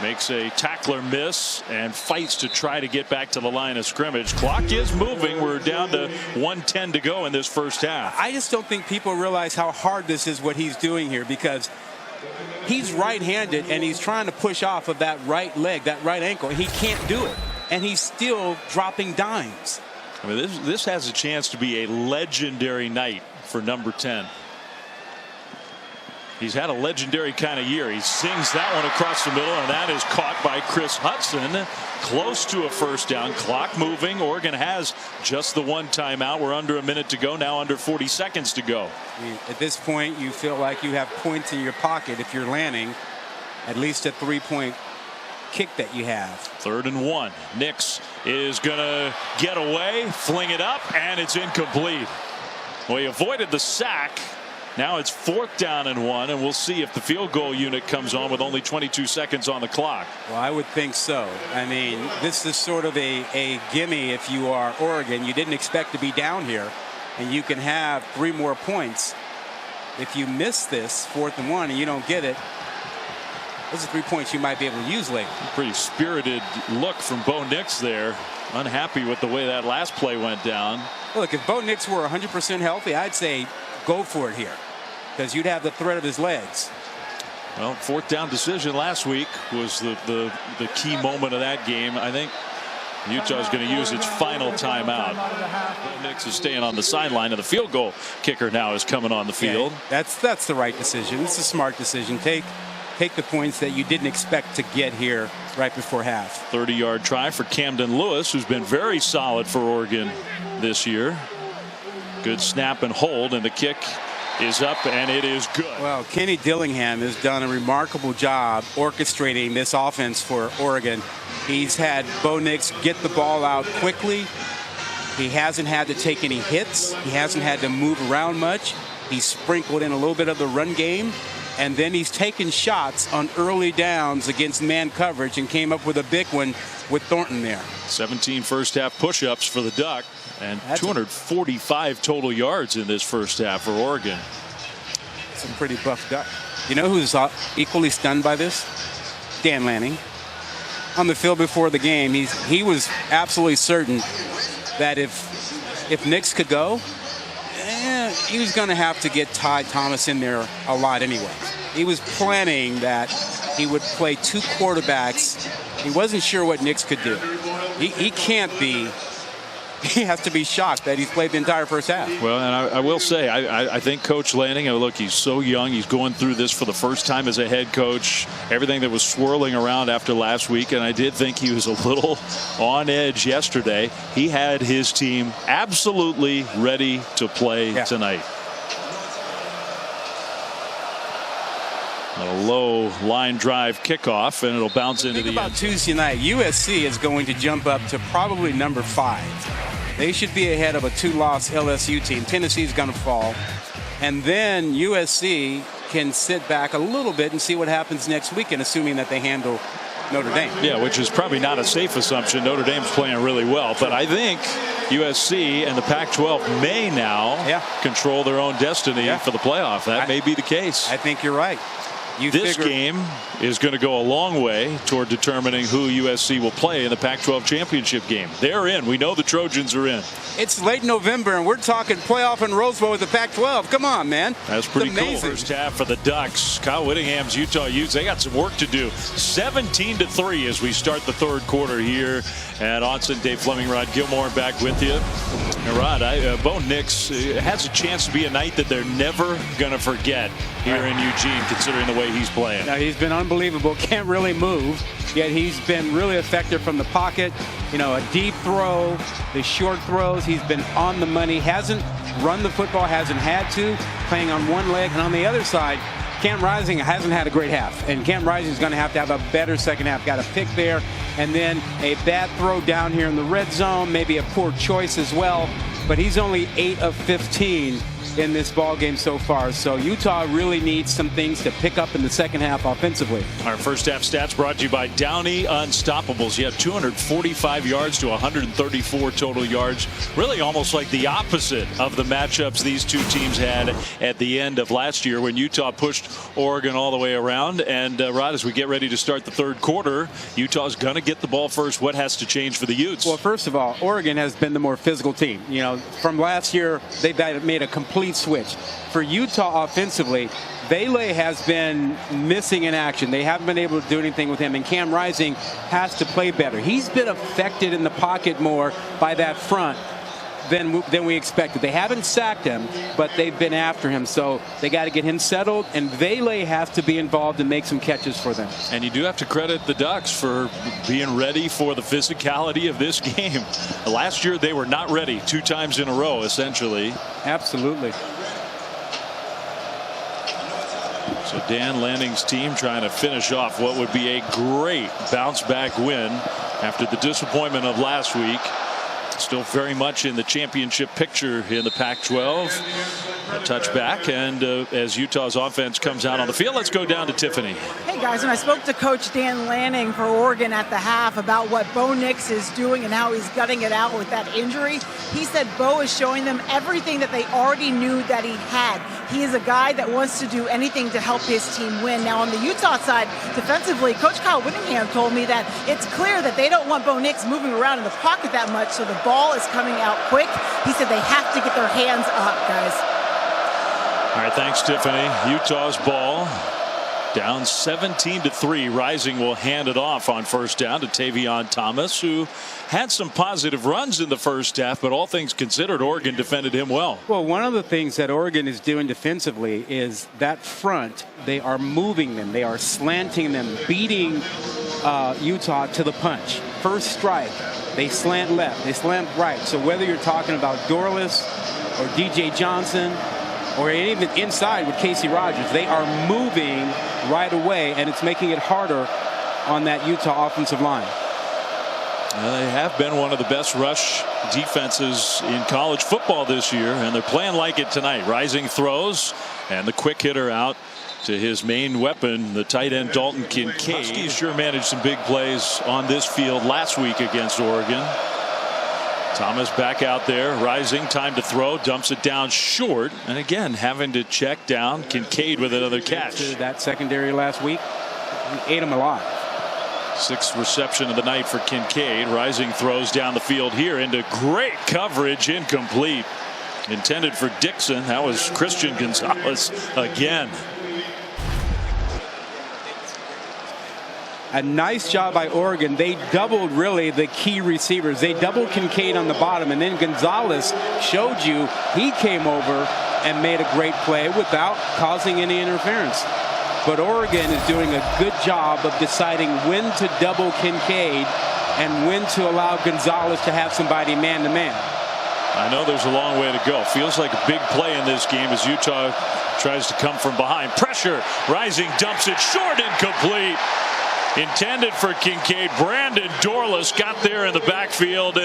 makes a tackler miss and fights to try to get back to the line of scrimmage. Clock is moving. We're down to 1:10 to go in this first half. I just don't think people realize how hard this is, what he's doing here, because he's right-handed and he's trying to push off of that right leg, that right ankle. He can't do it, and he's still dropping dimes. I mean, this has a chance to be a legendary night for number 10. He's had a legendary kind of year. He sings that one across the middle, and that is caught by Chris Hudson. Close to a first down. Clock moving. Oregon has just the 1 timeout. We're under a minute to go now, under 40 seconds to go. I mean, at this point, you feel like you have points in your pocket if you're Lanning, at least a 3-point kick that you have. 3rd and 1. Nix is going to get away, fling it up, and it's incomplete. Well, he avoided the sack. Now it's 4th down and 1, and we'll see if the field goal unit comes on with only 22 seconds on the clock. Well, I would think so. I mean, this is sort of a gimme if you are Oregon. You didn't expect to be down here, and you can have 3 more points. If you miss this 4th and 1 and you don't get it, those are 3 points you might be able to use later. Pretty spirited look from Bo Nix there. Unhappy with the way that last play went down. Look, if Bo Nix were 100% healthy, I'd say go for it here, because you'd have the threat of his legs. Well, 4th down decision last week was the key moment of that game. I think Utah's going to use its final timeout. Nix is staying on the sideline, and the field goal kicker now is coming on the field. Yeah, that's the right decision. It's a smart decision. Take the points that you didn't expect to get here right before half. 30-yard try for Camden Lewis, who's been very solid for Oregon this year. Good snap and hold, and the kick is up, and it is good. Well, Kenny Dillingham has done a remarkable job orchestrating this offense for Oregon. He's had Bo Nix get the ball out quickly. He hasn't had to take any hits. He hasn't had to move around much. He's sprinkled in a little bit of the run game, and then he's taken shots on early downs against man coverage and came up with a big one with Thornton there. 17 first-half push-ups for the Duck, and 245 total yards in this first half for Oregon. Some pretty buff Duck. You know who's equally stunned by this? Dan Lanning. On the field before the game, he was absolutely certain that if Nix could go, he was going to have to get Ty Thomas in there a lot anyway. He was planning that he would play two quarterbacks. He wasn't sure what Nix could do. He can't be. He has to be shocked that he's played the entire first half. Well, and I will say, I think Coach Lanning, look, he's so young. He's going through this for the first time as a head coach. Everything that was swirling around after last week, and I did think he was a little on edge yesterday. He had his team absolutely ready to play tonight. A low line drive kickoff, and it'll bounce into the end. About Tuesday night, USC is going to jump up to probably number 5. They should be ahead of a 2-loss LSU team. Tennessee's going to fall. And then USC can sit back a little bit and see what happens next weekend, assuming that they handle Notre Dame. Yeah, which is probably not a safe assumption. Notre Dame's playing really well. But I think USC and the Pac-12 may now control their own destiny for the playoff. That may be the case. I think you're right. This game is going to go a long way toward determining who USC will play in the Pac-12 championship game. They're in. We know the Trojans are in. It's late November, and we're talking playoff in Rose Bowl with the Pac-12. Come on, man. That's pretty cool. First half for the Ducks. Kyle Whittingham's Utah Utes, they got some work to do. 17-3 as we start the third quarter here at Autzen. Dave Fleming, Rod Gilmore back with you. And Rod, Bo Nix has a chance to be a night that they're never going to forget here in Eugene, considering the way he's playing. Now, he's been unbelievable. Can't really move, yet he's been really effective from the pocket. You know, a deep throw, the short throws. He's been on the money. Hasn't run the football, hasn't had to, playing on one leg. And on the other side, Cam Rising hasn't had a great half. And Cam Rising is going to have a better second half. Got a pick there, and then a bad throw down here in the red zone, maybe a poor choice as well. But he's only 8 of 15 in this ball game so far. So Utah really needs some things to pick up in the second half offensively. Our first half stats brought to you by Downey Unstoppables. You have 245 yards to 134 total yards. Really almost like the opposite of the matchups these two teams had at the end of last year when Utah pushed Oregon all the way around. And Rod, as we get ready to start the third quarter, Utah's going to get the ball first. What has to change for the Utes? Well, first of all, Oregon has been the more physical team. You know, from last year, they've made a complete switch. For Utah offensively, Vele has been missing in action. They haven't been able to do anything with him, and Cam Rising has to play better. He's been affected in the pocket more by that front than we expected. They haven't sacked him, but they've been after him, so they got to get him settled, and Vele has to be involved and make some catches for them. And you do have to credit the Ducks for being ready for the physicality of this game. Last year they were not ready 2 times in a row, essentially. Absolutely. So Dan Lanning's team trying to finish off what would be a great bounce back win after the disappointment of last week. Still very much in the championship picture in the Pac-12. A touchback, and as Utah's offense comes out on the field, let's go down to Tiffany. Hey guys, when I spoke to Coach Dan Lanning for Oregon at the half about what Bo Nix is doing and how he's gutting it out with that injury, he said Bo is showing them everything that they already knew that he had. He is a guy that wants to do anything to help his team win. Now on the Utah side, defensively, Coach Kyle Whittingham told me that it's clear that they don't want Bo Nix moving around in the pocket that much, so the ball is coming out quick. He said they have to get their hands up, guys. All right, thanks, Tiffany. Utah's ball down 17-3. Rising will hand it off on first down to Tavion Thomas, who had some positive runs in the first half, but all things considered, Oregon defended him well. Well, one of the things that Oregon is doing defensively is that front, they are moving them. They are slanting them, beating Utah to the punch. First strike, they slant left, they slant right. So whether you're talking about Dorless or DJ Johnson or even inside with Casey Rogers. They are moving right away, and it's making it harder on that Utah offensive line. They have been one of the best rush defenses in college football this year, and they're playing like it tonight. Rising throws and the quick hitter out to his main weapon, the tight end Dalton Kincaid. Huskies sure managed some big plays on this field last week against Oregon. Thomas back out there, rising, time to throw, dumps it down short, and again having to check down Kincaid with another catch. That secondary last week, he ate him alive. Sixth reception of the night for Kincaid. Rising throws down the field here into great coverage, incomplete. Intended for Dixon. That was Christian Gonzalez again. A nice job by Oregon. They doubled really the key receivers. They doubled Kincaid on the bottom, and then Gonzalez showed you he came over and made a great play without causing any interference. But Oregon is doing a good job of deciding when to double Kincaid and when to allow Gonzalez to have somebody man-to-man. I know there's a long way to go. Feels like a big play in this game as Utah tries to come from behind. Pressure. Rising dumps it short, incomplete. Intended for Kincaid. Brandon Dorless got there in the backfield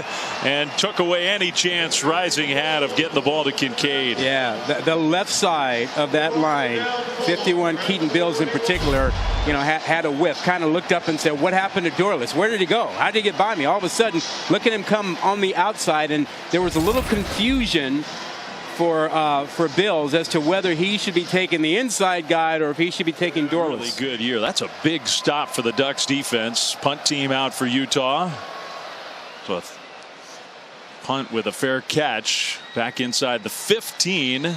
and took away any chance Rising had of getting the ball to Kincaid. Yeah, the left side of that line, 51 Keaton Bills in particular, you know, had a whiff. Kind of looked up and said, what happened to Dorless? Where did he go? How did he get by me? All of a sudden, look at him come on the outside, and there was a little confusion for Bills as to whether he should be taking the inside guide or if he should be taking Dorless. Really good year. That's a big stop for the Ducks defense. Punt team out for Utah. So a punt with a fair catch back inside the 15.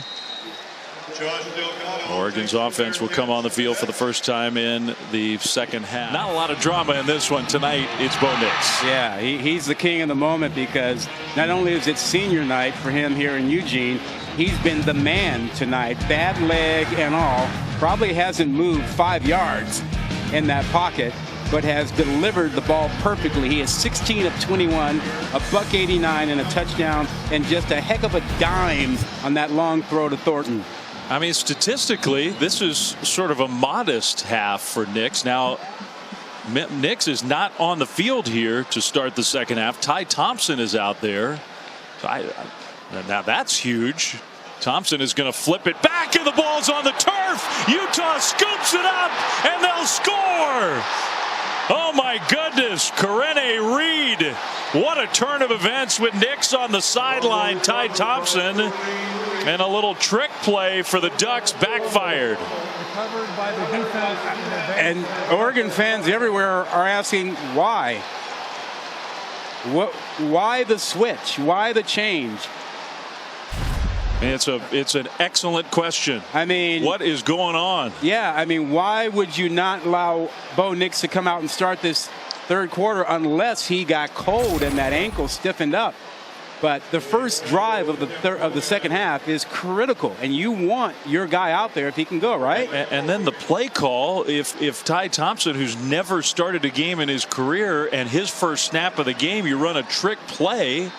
Oregon's offense will come on the field for the first time in the second half. Not a lot of drama in this one tonight. It's Bo Nix. Yeah, he's the king of the moment because not only is it senior night for him here in Eugene, he's been the man tonight. Bad leg and all. Probably hasn't moved 5 yards in that pocket, but has delivered the ball perfectly. He is 16 of 21, a $189 and a touchdown, and just a heck of a dime on that long throw to Thornton. I mean, statistically, this is sort of a modest half for Nix. Now, Nix is not on the field here to start the second half. Ty Thompson is out there. So now that's huge. Thompson is going to flip it back, and the ball's on the turf. Utah scoops it up, and they'll score. Oh, my goodness. Karene Reed. What a turn of events with Nix on the sideline. Ty Thompson. And a little trick play for the Ducks backfired. Recovered by the defense. And Oregon fans everywhere are asking why. Why the switch? Why the change? It's an excellent question. I mean, what is going on? Yeah, I mean, why would you not allow Bo Nix to come out and start this third quarter unless he got cold and that ankle stiffened up? But the first drive of the second half is critical, and you want your guy out there if he can go, right? And then the play call, if Ty Thompson, who's never started a game in his career, and his first snap of the game, you run a trick play,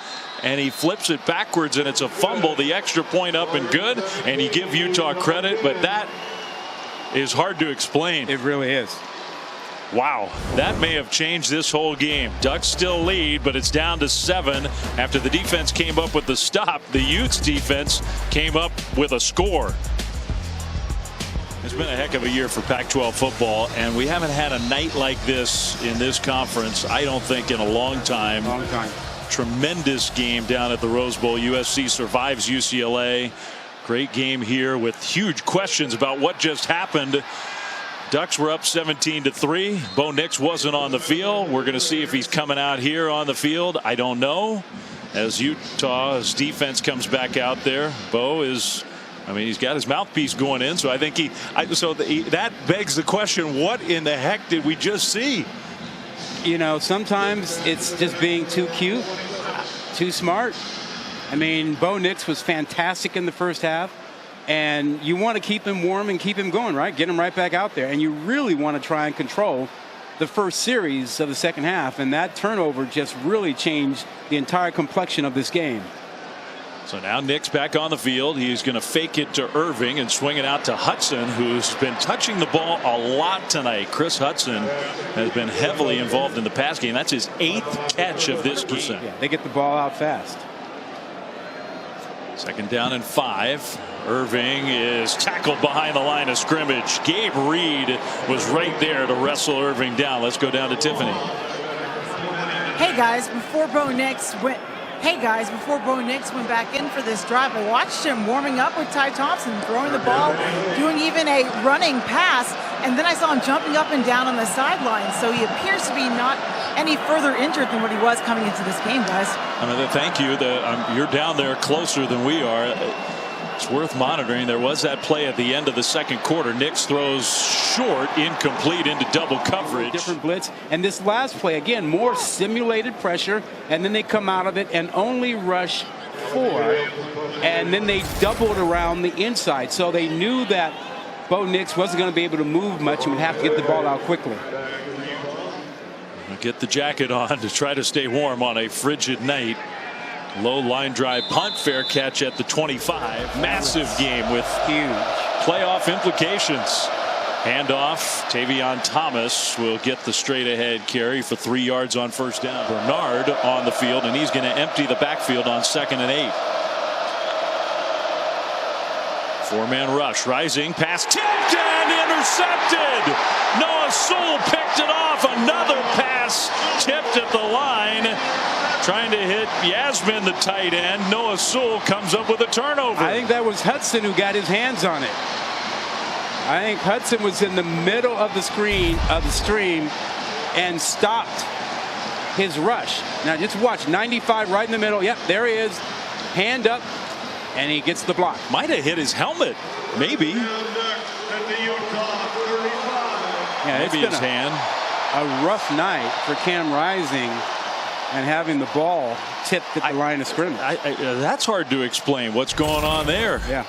and he flips it backwards, and it's a fumble, the extra point up and good, and you give Utah credit, but that is hard to explain. It really is. Wow, that may have changed this whole game. Ducks still lead, but it's down to 7 after the defense came up with the stop. The Utes defense came up with a score. It's been a heck of a year for Pac-12 football, and we haven't had a night like this in this conference, I don't think, in a long time. Long time. Tremendous game down at the Rose Bowl. USC survives UCLA. Great game here with huge questions about what just happened. Ducks were up 17-3. Bo Nix wasn't on the field. We're going to see if he's coming out here on the field. I don't know. As Utah's defense comes back out there, Bo is, I mean, he's got his mouthpiece going in. So I think that begs the question, what in the heck did we just see? You know, sometimes it's just being too cute, too smart. I mean, Bo Nix was fantastic in the first half. And you want to keep him warm and keep him going, right? Get him right back out there. And you really want to try and control the first series of the second half. And that turnover just really changed the entire complexion of this game. So now Nick's back on the field. He's going to fake it to Irving and swing it out to Hudson, who's been touching the ball a lot tonight. Chris Hudson has been heavily involved in the pass game. That's his 8th catch of this game. Yeah, they get the ball out fast. 2nd down and 5. Irving is tackled behind the line of scrimmage. Gabe Reed was right there to wrestle Irving down. Let's go down to Tiffany. Hey guys, before Bo Nix went back in for this drive, I watched him warming up with Ty Thompson, throwing the ball, doing even a running pass, and then I saw him jumping up and down on the sideline. So he appears to be not any further injured than what he was coming into this game, guys. Thank you. You're down there closer than we are. It's worth monitoring. There was that play at the end of the 2nd quarter. Nix throws short, incomplete into double coverage. Different blitz. And this last play, again, more simulated pressure. And then they come out of it and only rush 4. And then they doubled around the inside. So they knew that Bo Nix wasn't going to be able to move much and would have to get the ball out quickly. Get the jacket on to try to stay warm on a frigid night. Low line drive punt, fair catch at the 25. Massive game with huge playoff implications. Handoff. Tavion Thomas will get the straight ahead carry for 3 yards on 1st down. Bernard on the field, and he's going to empty the backfield on 2nd and 8. 4-man rush. Rising. Pass tipped and intercepted. Noah Sewell picked it off. Another pass tipped at the line. Trying to hit Yasmin, the tight end. Noah Sewell comes up with a turnover. I think that was Hudson who got his hands on it. I think Hudson was in the middle of the stream and stopped his rush. Now just watch, 95 right in the middle. Yep, there he is. Hand up, and he gets the block. Might have hit his helmet, maybe. Yeah, maybe his hand. A rough night for Cam Rising. And having the ball tipped at the line of scrimmage. That's hard to explain what's going on there. Yeah.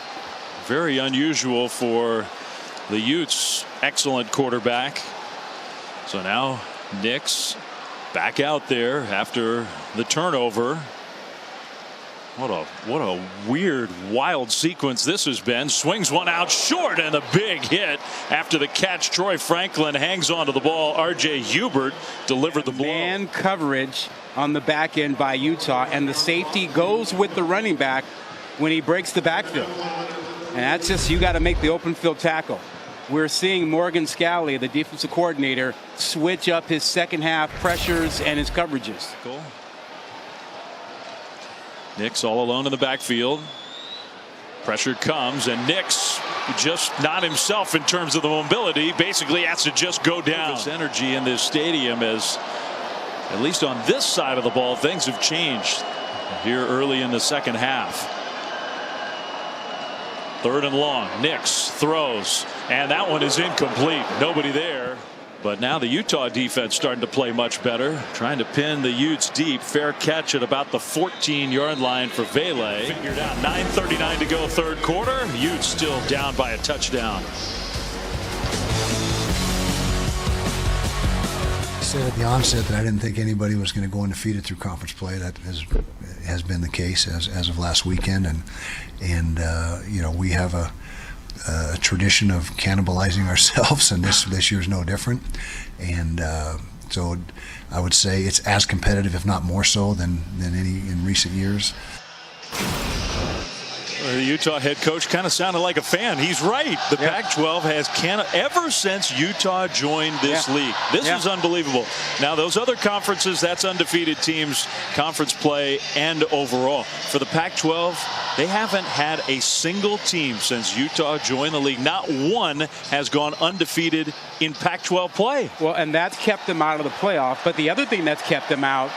Very unusual for the Utes. Excellent quarterback. So now Nix back out there after the turnover. What a weird, wild sequence this has been. Swings one out short and a big hit after the catch. Troy Franklin hangs onto the ball. R.J. Hubert delivered the blow. Man coverage on the back end by Utah, and the safety goes with the running back when he breaks the backfield. And that's just, you got to make the open field tackle. We're seeing Morgan Scalley, the defensive coordinator, switch up his 2nd half pressures and his coverages. Cool. Nix all alone in the backfield. Pressure comes, and Nix just not himself in terms of the mobility. Basically has to just go down. This energy in this stadium, as at least on this side of the ball, things have changed here early in the 2nd half. 3rd and long. Nix throws, and that one is incomplete. Nobody there. But now the Utah defense starting to play much better. Trying to pin the Utes deep. Fair catch at about the 14-yard line for Vele. Figured out. 9:39 to go 3rd quarter. Utes still down by a touchdown. I said at the onset that I didn't think anybody was going to go undefeated through conference play. That has been the case as of last weekend. And you know, we have a tradition of cannibalizing ourselves, and this year's no different. And so I would say it's as competitive, if not more so, than any in recent years. The Utah head coach kind of sounded like a fan. He's right. The Pac-12 has ever since Utah joined this league. This is unbelievable. Now those other conferences, that's undefeated teams, conference play, and overall. For the Pac-12, they haven't had a single team since Utah joined the league. Not one has gone undefeated in Pac-12 play. Well, and that's kept them out of the playoff. But the other thing that's kept them out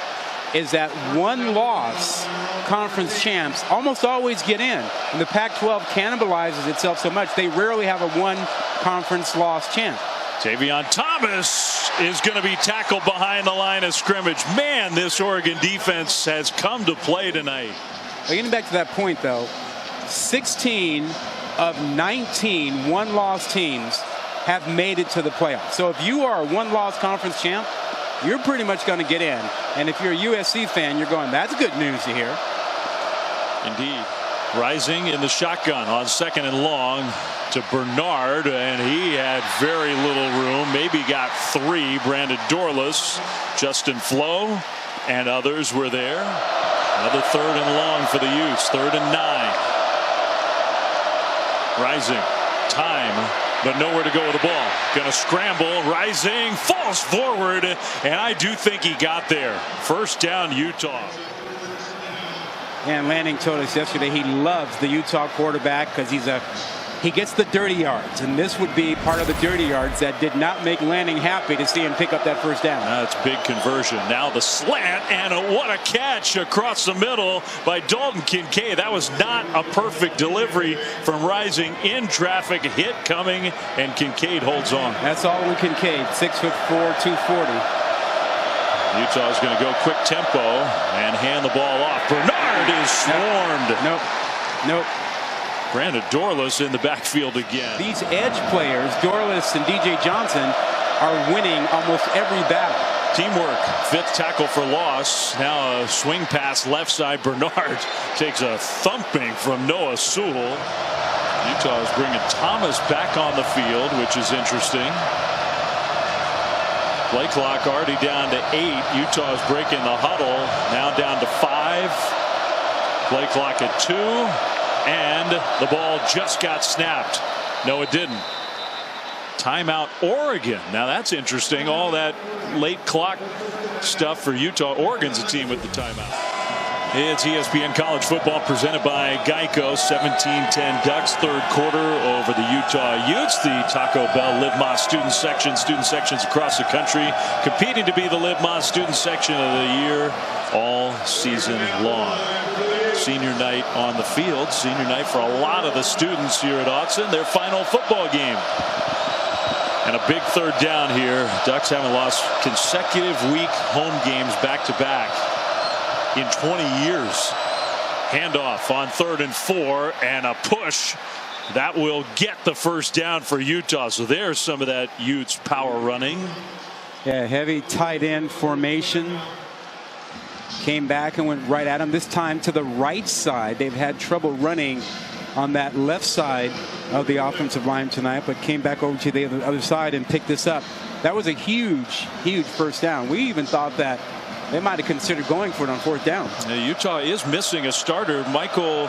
is that one loss conference champs almost always get in. And the Pac-12 cannibalizes itself so much, they rarely have a one conference loss champ. Tavion Thomas is going to be tackled behind the line of scrimmage. Man, this Oregon defense has come to play tonight. Well, getting back to that point, though, 16 of 19 one-loss teams have made it to the playoffs. So if you are a one-loss conference champ, you're pretty much going to get in. And if you're a USC fan, you're going, that's good news to hear. Indeed. Rising in the shotgun on 2nd and long to Bernard, and he had very little room. Maybe got 3. Brandon Dorless, Justin Flo, and others were there. Another 3rd and long for the Utes. 3rd and 9. Rising. Time, but nowhere to go with the ball. Gonna scramble. Rising falls forward, and I do think he got there. First down, Utah. And Lanning told us yesterday he loves the Utah quarterback because he gets the dirty yards, and this would be part of the dirty yards that did not make Lanning happy to see him pick up that first down. That's big conversion. Now the slant, and what a catch across the middle by Dalton Kincaid. That was not a perfect delivery from Rising in traffic. Hit coming, and Kincaid holds on. That's Alden Kincaid, 6'4", 240. Utah is going to go quick tempo and hand the ball off. Bernard is swarmed. Nope. Brandon Dorless in the backfield again. These edge players, Dorless and DJ Johnson, are winning almost every battle. Teamwork. 5th tackle for loss. Now a swing pass left side. Bernard takes a thumping from Noah Sewell. Utah is bringing Thomas back on the field, which is interesting. Play clock already down to 8. Utah is breaking the huddle. Now down to 5. Play clock at 2. And the ball just got snapped. No, it didn't. Timeout, Oregon. Now that's interesting. All that late clock stuff for Utah. Oregon's a team with the timeout. It's ESPN College Football presented by Geico. 17-10 Ducks, 3rd quarter over the Utah Utes. The Taco Bell Live Más student sections across the country competing to be the Live Más student section of the year all season long. Senior night on the field. Senior night for a lot of the students here at Autzen. Their final football game. And a big 3rd down here. Ducks haven't lost consecutive week home games back to back in 20 years. Handoff on 3rd and 4, and a push that will get the first down for Utah. So there's some of that Utes power running. Yeah, heavy tight end formation. Came back and went right at him. This time to the right side. They've had trouble running on that left side of the offensive line tonight, but came back over to the other side and picked this up. That was a huge first down. We even thought that they might have considered going for it on 4th down. Utah is missing a starter. Michael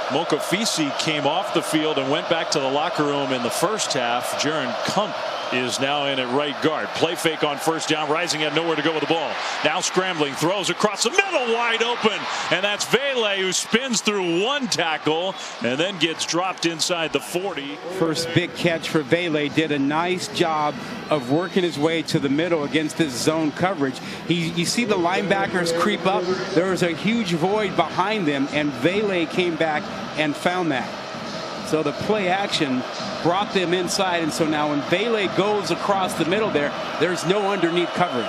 Mokofisi came off the field and went back to the locker room in the first half. Jaron Kump is now in at right guard. Play fake on 1st down. Rising had nowhere to go with the ball. Now scrambling, throws across the middle, wide open, and that's Vele, who spins through 1 tackle and then gets dropped inside the 40. First big catch for Vele. Did a nice job of working his way to the middle against this zone coverage. You see the linebackers creep up. There was a huge void behind them, and Vele came back and found that. So the play action brought them inside, and so now when Vele goes across the middle there's no underneath coverage.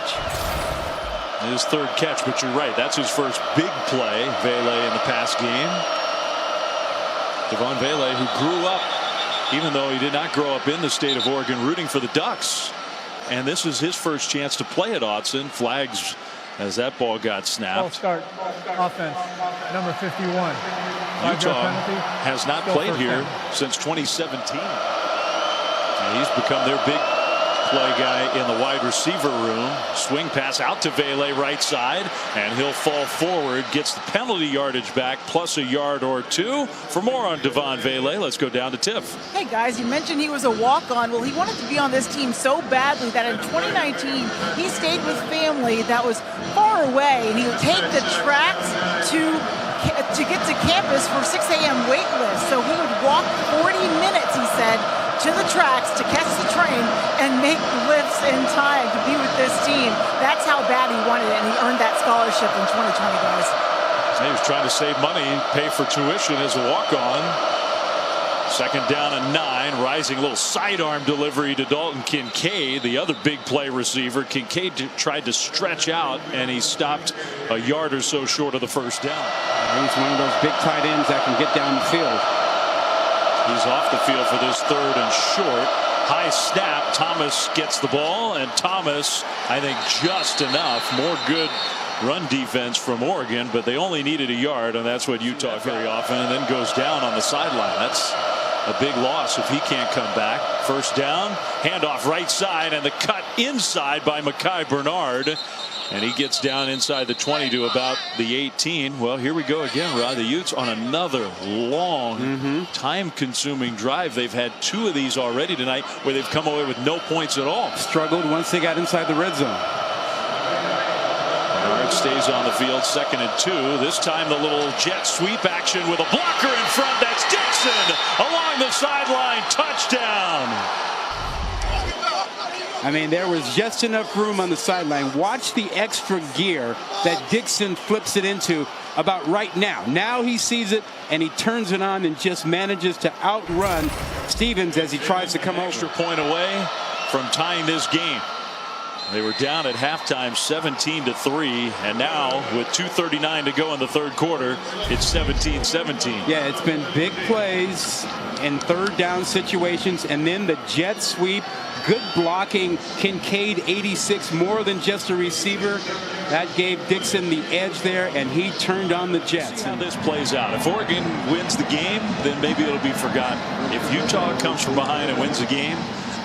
His 3rd catch, but you're right. That's his first big play, Vele, in the past game. Devon Vele, who grew up, even though he did not grow up in the state of Oregon, rooting for the Ducks. And this is his first chance to play at Autzen. Flags as that ball got snapped. Start offense, number 51. Utah has not played here since 2017. And he's become their big play guy in the wide receiver room. Swing pass out to Vele, right side, and he'll fall forward, gets the penalty yardage back, plus a yard or 2. For more on Devon Vele, let's go down to Tiff. Hey guys, you mentioned he was a walk-on. Well, he wanted to be on this team so badly that in 2019 he stayed with family that was far away, and he would take the tracks to get to campus for 6 a.m. wait list. So he would walk 40 minutes, he said, to the tracks to catch the train and make lifts in time to be with this team. That's how bad he wanted it, and he earned that scholarship in 2020, guys. He was trying to save money, pay for tuition as a walk-on. 2nd down and 9. Rising, little sidearm delivery to Dalton Kincaid, the other big play receiver. Kincaid tried to stretch out, and he stopped a yard or so short of the first down. He's one of those big tight ends that can get down the field. He's off the field for this 3rd and short. High snap. Thomas gets the ball, and Thomas, I think, just enough. More good run defense from Oregon, but they only needed a yard, and that's what Utah very often, and then goes down on the sideline. That's a big loss if he can't come back. First down, handoff right side, and the cut inside by Mekhi Bernard. And he gets down inside the 20 to about the 18. Well, here we go again, Rod. The Utes on another long, time-consuming drive. They've had 2 of these already tonight where they've come away with no points at all. Struggled once they got inside the red zone. Bernard stays on the field, 2nd and 2. This time the little jet sweep action with a blocker in front. That's Dixon along the sideline. Touchdown. I mean, there was just enough room on the sideline. Watch the extra gear that Dixon flips it into about right now. Now he sees it, and he turns it on and just manages to outrun Stevens as he tries to come over. Extra point away from tying this game. They were down at halftime 17-3, and now with 2:39 to go in the 3rd quarter, it's 17-17. Yeah, it's been big plays in 3rd down situations, and then the jet sweep. Good blocking. Kincaid, 86, more than just a receiver. That gave Dixon the edge there, and he turned on the Jets. See how this plays out. If Oregon wins the game, then maybe it'll be forgotten. If Utah comes from behind and wins the game,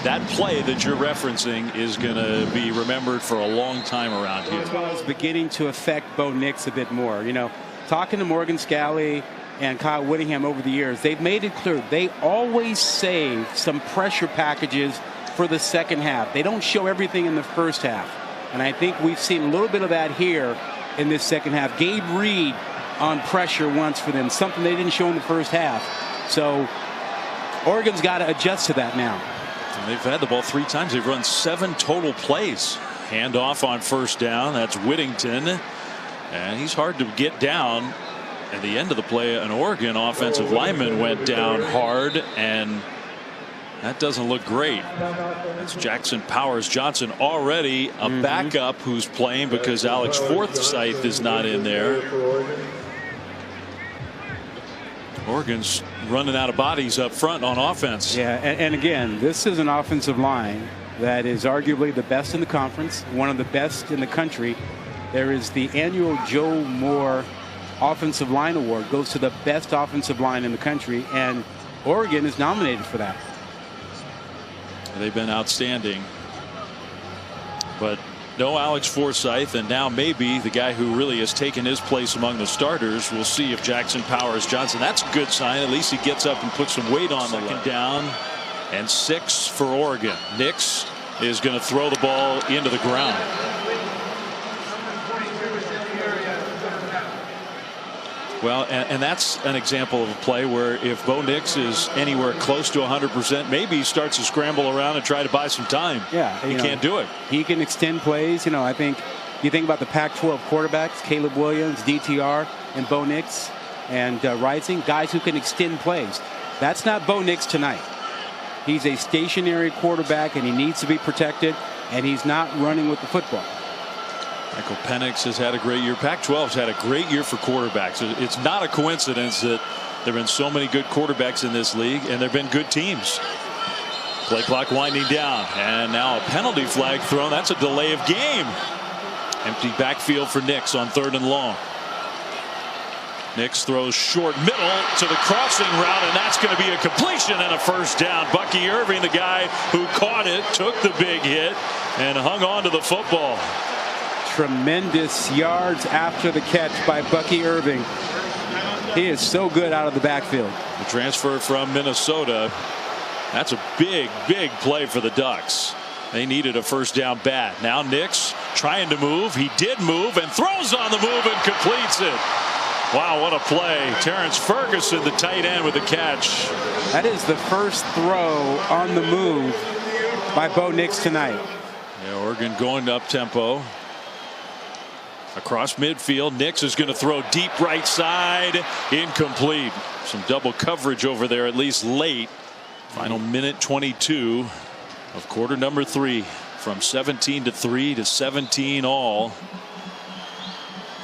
that play that you're referencing is going to be remembered for a long time around here. It's beginning to affect Bo Nix a bit more. You know, talking to Morgan Scalley and Kyle Whittingham over the years, they've made it clear they always save some pressure packages for the second half. They don't show everything in the first half. And I think we've seen a little bit of that here in this second half. Gabe Reed on pressure once for them, something they didn't show in the first half. So Oregon's got to adjust to that now. And they've had the ball 3 times. They've run 7 total plays. Handoff on first down. That's Whittington. And he's hard to get down. At the end of the play, an Oregon offensive lineman went down hard, and that doesn't look great. That's Jackson Powers Johnson, already a backup who's playing because Alex Forsythe is not in there. Oregon's running out of bodies up front on offense. Yeah, and again, this is an offensive line that is arguably the best in the conference, one of the best in the country. There is the annual Joe Moore Offensive Line Award, goes to the best offensive line in the country, and Oregon is nominated for that. They've been outstanding, but no Alex Forsythe, and now maybe the guy who really has taken his place among the starters. We'll see if Jackson Powers Johnson. That's a good sign. At least he gets up and puts some weight on the second down, and 6 for Oregon. Nix is going to throw the ball into the ground. Well, and that's an example of a play where if Bo Nix is anywhere close to 100%, maybe he starts to scramble around and try to buy some time. Yeah, he can't do it. He can extend plays. You know, I think you think about the Pac-12 quarterbacks, Caleb Williams, DTR, and Bo Nix, and Rising, guys who can extend plays. That's not Bo Nix tonight. He's a stationary quarterback, and he needs to be protected, and he's not running with the football. Michael Penix has had a great year. Pac-12's had a great year for quarterbacks. It's not a coincidence that there have been so many good quarterbacks in this league, and there have been good teams. Play clock winding down, and now a penalty flag thrown. That's a delay of game. Empty backfield for Nix on 3rd and long. Nix throws short middle to the crossing route, and that's going to be a completion and a first down. Bucky Irving, the guy who caught it, took the big hit and hung on to the football. Tremendous yards after the catch by Bucky Irving. He is so good out of the backfield. The transfer from Minnesota. That's a big play for the Ducks. They needed a first down bad. Now Nix trying to move. He did move and throws on the move and completes it. Wow, what a play. Terrence Ferguson, the tight end, with the catch. That is the first throw on the move by Bo Nix tonight. Yeah, Oregon going up tempo. Across midfield, Nix is going to throw deep right side, incomplete. Some double coverage over there, at least late. Final minute 22 of quarter number 3, from 17-3 to 17 all.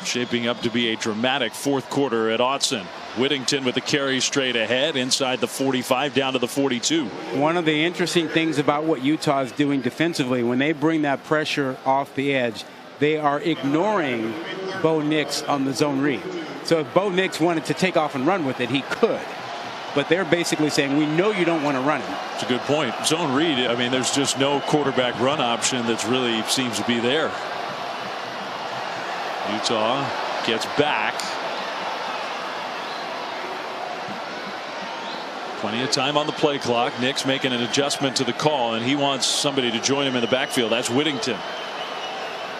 Shaping up to be a dramatic 4th quarter at Autzen. Whittington with the carry straight ahead inside the 45 down to the 42. One of the interesting things about what Utah is doing defensively, when they bring that pressure off the edge, they are ignoring Bo Nix on the zone read. So if Bo Nix wanted to take off and run with it, he could. But they're basically saying, we know you don't want to run it. It's a good point. Zone read, I mean, there's just no quarterback run option that really seems to be there. Utah gets back. Plenty of time on the play clock. Nix making an adjustment to the call, and he wants somebody to join him in the backfield. That's Whittington.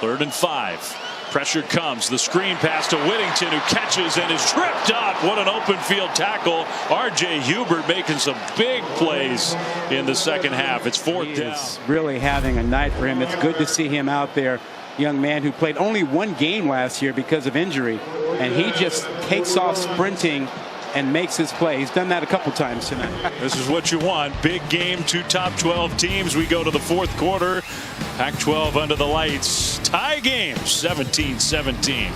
3rd and 5. Pressure comes. The screen pass to Whittington, who catches and is tripped up. What an open field tackle. R.J. Hubert making some big plays in the second half. It's 4th down. He's really having a night for him. It's good to see him out there. Young man who played only 1 game last year because of injury, and he just takes off sprinting and makes his play. He's done that a couple times tonight. This is what you want. Big game, 2 top 12 teams. We go to the 4th quarter. Pac-12 under the lights. Tie game, 17-17.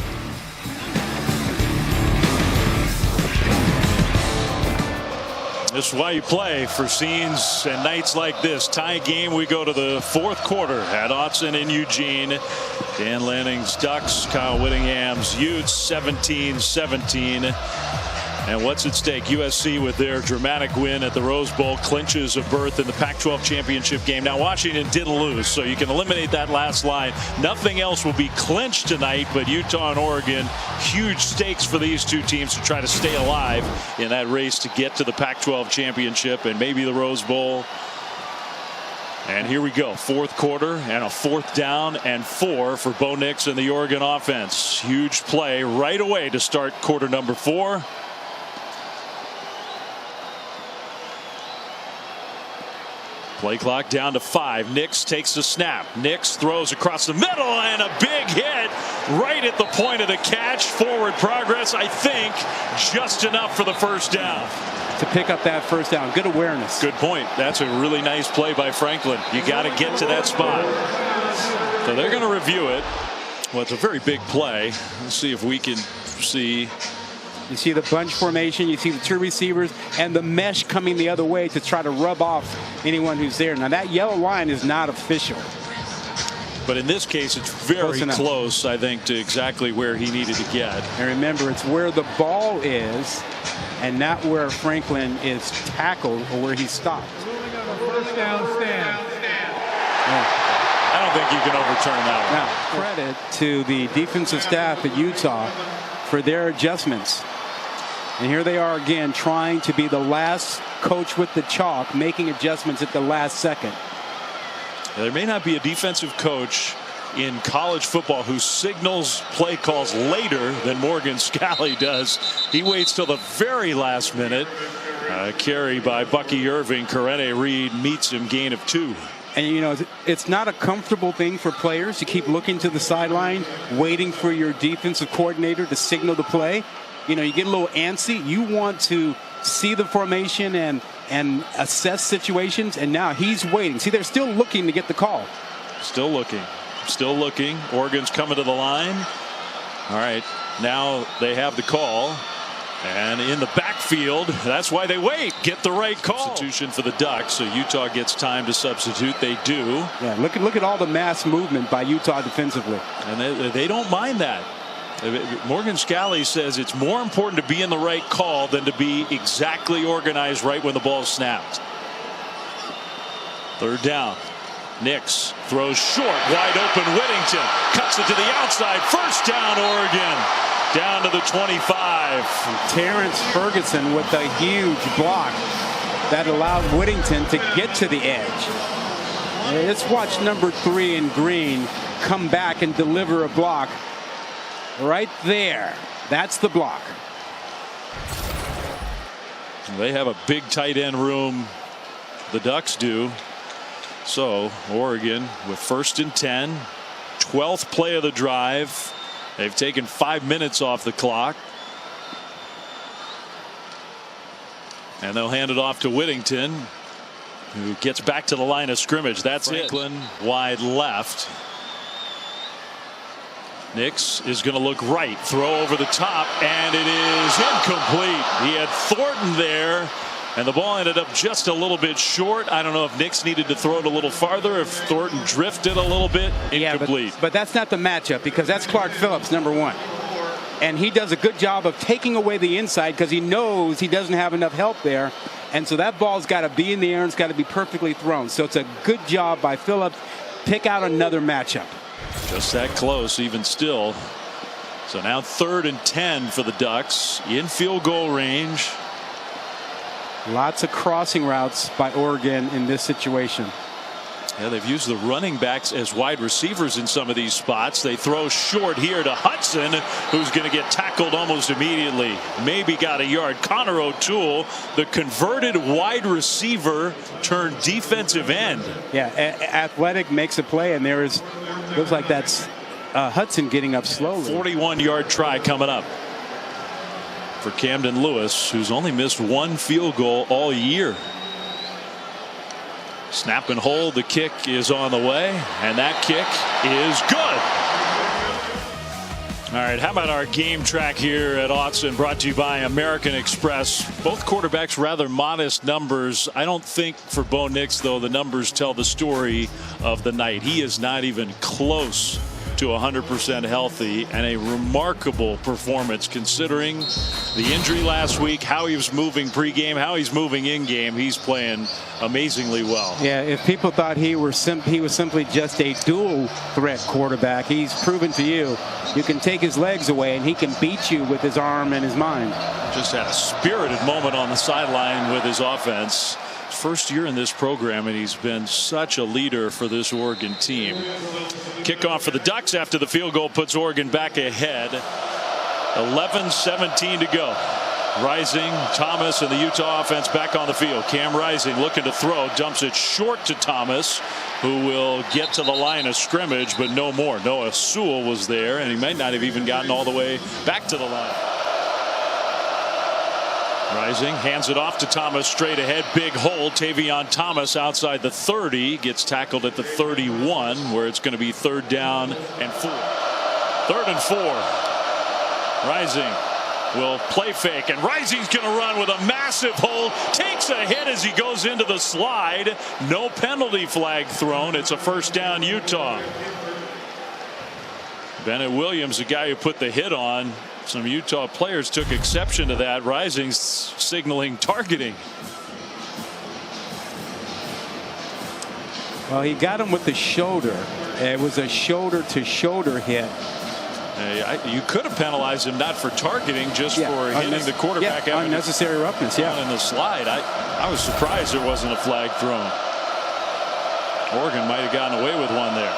This is why you play, for scenes and nights like this. Tie game. We go to the 4th quarter at Autzen in Eugene. Dan Lanning's Ducks, Kyle Whittingham's Utes, 17-17. And what's at stake? USC, with their dramatic win at the Rose Bowl, clinches a berth in the Pac-12 championship game. Now Washington didn't lose, so you can eliminate that last line. Nothing else will be clinched tonight, but Utah and Oregon, huge stakes for these 2 teams to try to stay alive in that race to get to the Pac-12 championship and maybe the Rose Bowl. And here we go, 4th quarter and a 4th down and 4 for Bo Nix and the Oregon offense. Huge play right away to start quarter number 4. Play clock down to 5. Nix takes the snap. Nix throws across the middle, and a big hit right at the point of the catch. Forward progress, I think, just enough for the first down. To pick up that first down. Good awareness. Good point. That's a really nice play by Franklin. You got to get to that spot. So they're going to review it. Well, it's a very big play. Let's see if we can see. You see the bunch formation, you see the 2 receivers, and the mesh coming the other way to try to rub off anyone who's there. Now that yellow line is not official. But in this case, it's very close, I think, to exactly where he needed to get. And remember, it's where the ball is and not where Franklin is tackled or where he stopped. Moving on a first down stand. I don't think you can overturn that one. Now, credit to the defensive staff at Utah for their adjustments. And here they are again, trying to be the last coach with the chalk, making adjustments at the last second. There may not be a defensive coach in college football who signals play calls later than Morgan Scalley does. He waits till the very last minute. Carry by Bucky Irving. Karene Reed meets him, gain of 2. And, you know, it's not a comfortable thing for players to keep looking to the sideline, waiting for your defensive coordinator to signal the play. You know, you get a little antsy. You want to see the formation and assess situations, and now he's waiting. See, they're still looking to get the call. Still looking. Still looking. Oregon's coming to the line. All right, now they have the call. And in the backfield, that's why they wait. Get the right call. Substitution for the Ducks, so Utah gets time to substitute. They do. Yeah, look at all the mass movement by Utah defensively. And they don't mind that. Morgan Scalley says it's more important to be in the right call than to be exactly organized right when the ball is snapped. 3rd down. Nix throws short, wide open. Whittington cuts it to the outside. First down, Oregon. Down to the 25. And Terrence Ferguson with a huge block that allowed Whittington to get to the edge. Let's watch number 3 in green come back and deliver a block right there. That's the block. They have a big tight end room. The Ducks do. So Oregon with 1st and 10. 12th play of the drive. They've taken 5 minutes off the clock. And they'll hand it off to Whittington, who gets back to the line of scrimmage. That's Franklin it. Wide left. Nix is going to look right. Throw over the top, and it is incomplete. He had Thornton there, And the ball ended up just a little bit short. I don't know if Nix needed to throw it a little farther, if Thornton drifted a little bit. Incomplete. Yeah, but that's not the matchup, because that's Clark Phillips, number one. And he does a good job of taking away the inside because he knows he doesn't have enough help there. And so that ball's got to be in the air and it's got to be perfectly thrown. So it's a good job by Phillips. Pick out another matchup. Just that close, even still. So now 3rd and 10 for the Ducks in field goal range. Lots of crossing routes by Oregon in this situation. Yeah, they've used the running backs as wide receivers in some of these spots. They throw short here to Hudson, who's going to get tackled almost immediately. Maybe got a yard. Connor O'Toole, the converted wide receiver turned defensive end. Yeah, athletic makes a play, and looks like that's Hudson getting up slowly. 41-yard try coming up for Camden Lewis, who's only missed 1 field goal all year. Snap and hold. The kick is on the way, and that kick is good. All right, how about our game track here at Autzen, brought to you by American Express. Both quarterbacks rather modest numbers. I don't think for Bo Nix, though, the numbers tell the story of the night. He is not even close to 100% healthy, and a remarkable performance considering the injury last week, how he was moving pregame, how he's moving in game. He's playing amazingly well. Yeah, if people thought he was simply just a dual threat quarterback, he's proven to you can take his legs away and he can beat you with his arm and his mind. Just had a spirited moment on the sideline with his offense. First year in this program, and he's been such a leader for this Oregon team. Kickoff for the Ducks after the field goal puts Oregon back ahead. 11-17 to go. Rising, Thomas, and the Utah offense back on the field. Cam Rising looking to throw, dumps it short to Thomas, who will get to the line of scrimmage, but no more. Noah Sewell was there, and he might not have even gotten all the way back to the line. Rising hands it off to Thomas straight ahead. Big hole. Tavion Thomas outside the 30 gets tackled at the 31, where it's going to be 3rd down and 4. 3rd and 4. Rising will play fake, and Rising's going to run with a massive hole. Takes a hit as he goes into the slide. No penalty flag thrown. It's a 1st down Utah. Bennett Williams, the guy who put the hit on. Some Utah players took exception to that. Rising's signaling targeting. Well, he got him with the shoulder. It was a shoulder-to-shoulder hit. You could have penalized him not for targeting, just for hitting the quarterback. Yeah, unnecessary roughness. Yeah, in the slide. I was surprised there wasn't a flag thrown. Oregon might have gotten away with one there.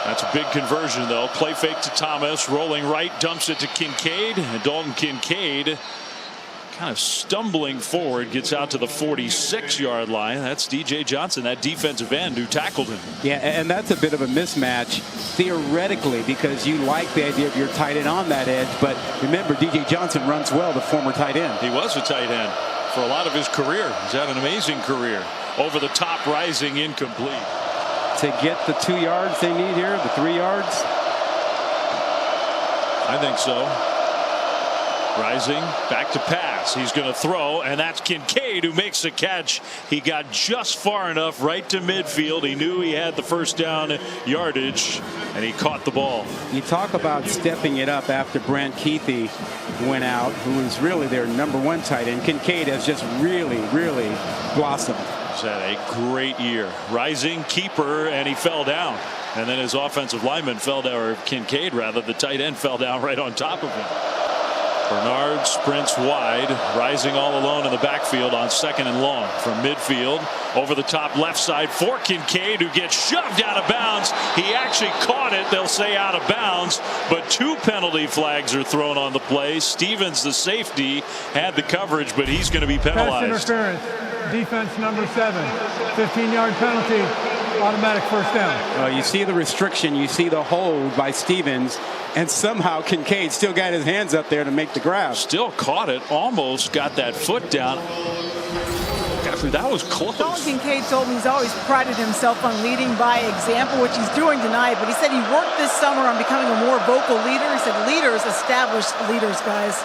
That's a big conversion, though. Play fake to Thomas, rolling right, dumps it to Kincaid, and Dalton Kincaid kind of stumbling forward, gets out to the 46-yard line. That's DJ Johnson, that defensive end who tackled him. Yeah, and that's a bit of a mismatch theoretically, because you like the idea of your tight end on that edge, but remember, DJ Johnson runs well, the former tight end. He was a tight end for a lot of his career. He's had an amazing career. Over the top, Rising, incomplete. To get the 2 yards they need here, the 3 yards? I think so. Rising back to pass. He's going to throw, and that's Kincaid who makes the catch. He got just far enough right to midfield. He knew he had the 1st down yardage, and he caught the ball. You talk about stepping it up after Brant Keithy went out, who was really their #1 tight end. Kincaid has just really blossomed. He's had a great year. Rising, keeper, and he fell down. And then his offensive lineman fell down, or Kincaid rather, the tight end fell down right on top of him. Bernard sprints wide, Rising all alone in the backfield on 2nd and long from midfield. Over the top left side for Kincaid, who gets shoved out of bounds. He actually caught it, they'll say out of bounds, but 2 penalty flags are thrown on the play. Stevens, the safety, had the coverage, but he's going to be penalized. Pass interference, defense number 7, 15-yard penalty, automatic 1st down. You see the restriction, you see the hold by Stevens, and somehow Kincaid still got his hands up there to make the grab. Still caught it, almost got that foot down. That was close. Dalton Kincaid told me he's always prided himself on leading by example, which he's doing tonight, but he said he worked this summer on becoming a more vocal leader. He said leaders establish leaders, guys.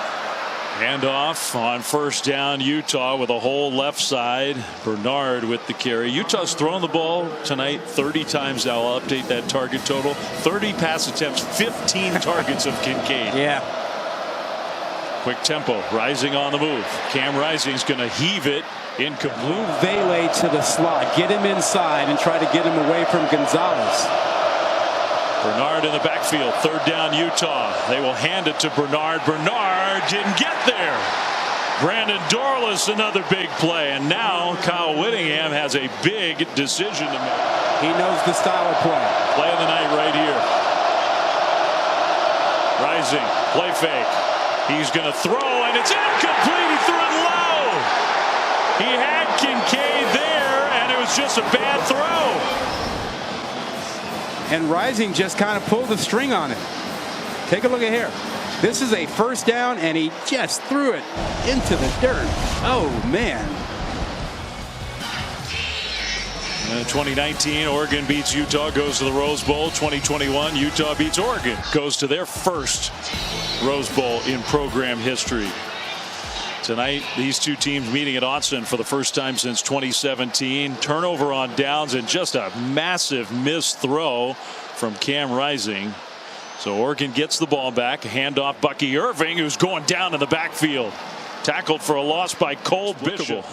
Handoff on first down, Utah with a whole left side. Bernard with the carry. Utah's thrown the ball tonight 30 times now. I'll update that target total. 30 pass attempts, 15 targets of Kincaid. Yeah. Quick tempo, Rising on the move. Cam Rising's going to heave it. Incomplete. Move Vele to the slot. Get him inside and try to get him away from Gonzalez. Bernard in the backfield. Third down, Utah. They will hand it to Bernard. Bernard didn't get there. Brandon Dorlus, another big play. And now Kyle Whittingham has a big decision to make. He knows the style of play. Play of the night right here. Rising, play fake. He's going to throw, and it's incomplete. He threw it low. He had Kincaid there, and it was just a bad throw. And Rising just kind of pulled the string on it. Take a look at here. This is a first down, and he just threw it into the dirt. Oh, man. 2019, Oregon beats Utah, goes to the Rose Bowl. 2021, Utah beats Oregon, goes to their first Rose Bowl in program history. Tonight, these two teams meeting at Autzen for the first time since 2017. Turnover on downs and just a massive missed throw from Cam Rising. So Oregon gets the ball back. Handoff Bucky Irving, who's going down in the backfield. Tackled for a loss by Cole Bishop.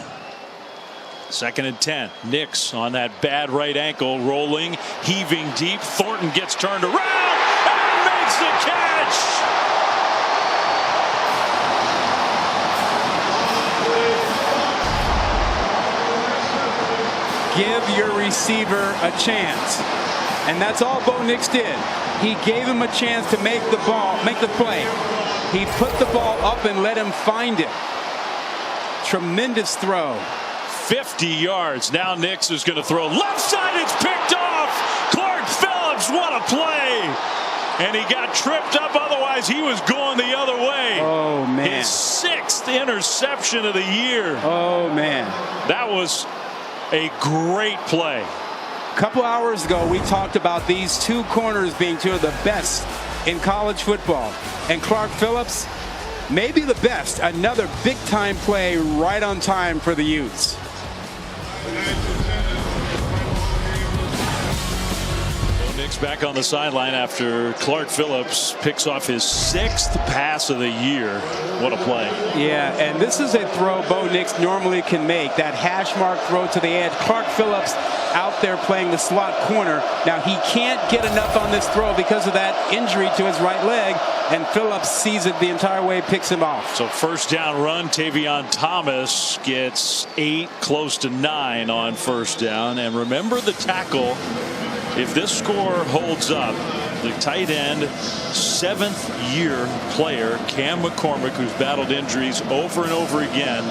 2nd and 10. Nix on that bad right ankle, rolling, heaving deep. Thornton gets turned around and makes the catch. Give your receiver a chance. And that's all Bo Nix did. He gave him a chance to make the play. He put the ball up and let him find it. Tremendous throw. 50 yards. Now Nix is going to throw left side. It's picked off. Clark Phillips, what a play. And he got tripped up. Otherwise, he was going the other way. Oh, man. His 6th interception of the year. Oh, man. That was a great play. A couple hours ago, we talked about these two corners being two of the best in college football. And Clark Phillips, maybe the best. Another big-time play right on time for the Utes. Nix back on the sideline after Clark Phillips picks off his 6th pass of the year. What a play. Yeah, and this is a throw Bo Nix normally can make. That hash mark throw to the edge. Clark Phillips out there playing the slot corner. Now he can't get enough on this throw because of that injury to his right leg, and Phillips sees it the entire way, picks him off. So first down run, Tavion Thomas gets 8, close to 9 on first down. And remember the tackle. If this score holds up, the tight end, 7th-year player, Cam McCormick, who's battled injuries over and over again,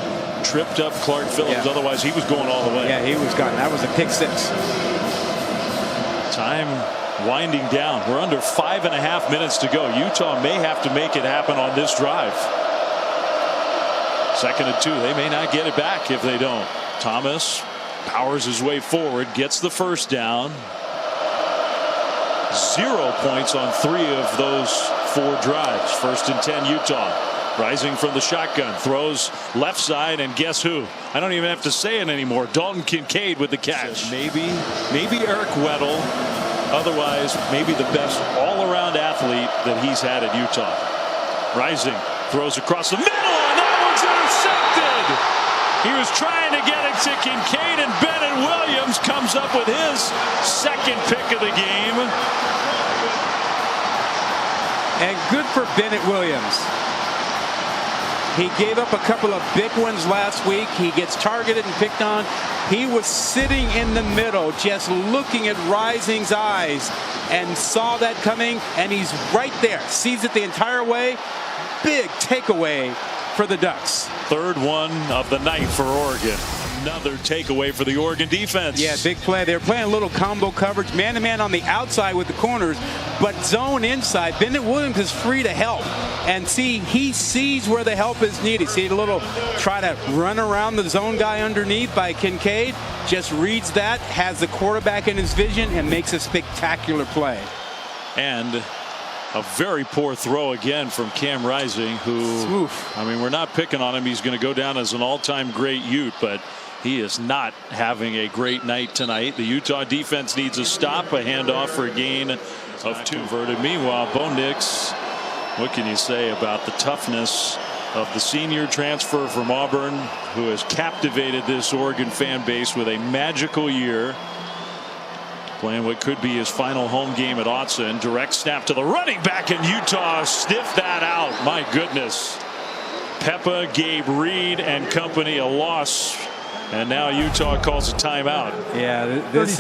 tripped up Clark Phillips. Yeah. Otherwise, he was going all the way. Yeah, he was gone. That was a pick 6. Time winding down. We're under 5.5 minutes to go. Utah may have to make it happen on this drive. 2nd and 2. They may not get it back if they don't. Thomas powers his way forward, gets the first down. 0 points on 3 of those 4 drives. 1st and 10, Utah. Rising from the shotgun, throws left side, and guess who? I don't even have to say it anymore. Dalton Kincaid with the catch. Maybe Eric Weddle. Otherwise, maybe the best all-around athlete that he's had at Utah. Rising, throws across the middle, and that one's intercepted. He was trying to get it to Kincaid, and Bennett Williams comes up with his 2nd pick of the game. And good for Bennett Williams. He gave up a couple of big ones last week. He gets targeted and picked on. He was sitting in the middle, just looking at Rising's eyes, and saw that coming, and he's right there. Sees it the entire way. Big takeaway for the Ducks. 3rd one of the night for Oregon. Another takeaway for the Oregon defense. Yeah, big play. They're playing a little combo coverage, man-to-man on the outside with the corners, but zone inside. Bennett Williams is free to help. And see, he sees where the help is needed. See a little try to run around the zone guy underneath by Kincaid. Just reads that, has the quarterback in his vision, and makes a spectacular play. And A very poor throw again from Cam Rising, who, I mean, we're not picking on him. He's going to go down as an all-time great Ute, but he is not having a great night tonight. The Utah defense needs a stop, a handoff for a gain of 2. Converted. Meanwhile, Bo Nix, what can you say about the toughness of the senior transfer from Auburn, who has captivated this Oregon fan base with a magical year, playing what could be his final home game at Autzen. Direct snap to the running back, and Utah sniffed that out. My goodness. Peppa gave Reed and company a loss, and now Utah calls a timeout. Yeah, this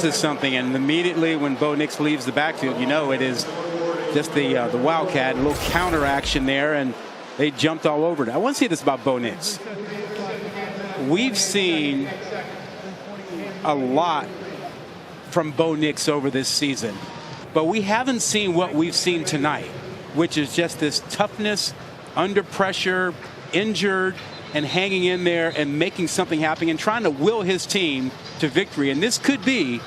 is something. And immediately when Bo Nix leaves the backfield, you know it is just the Wildcat, a little counter action there, and they jumped all over it. I want to say this about Bo Nix. We've seen a lot from Bo Nix over this season, but we haven't seen what we've seen tonight, which is just this toughness under pressure, injured, and hanging in there and making something happen and trying to will his team to victory. And this could be,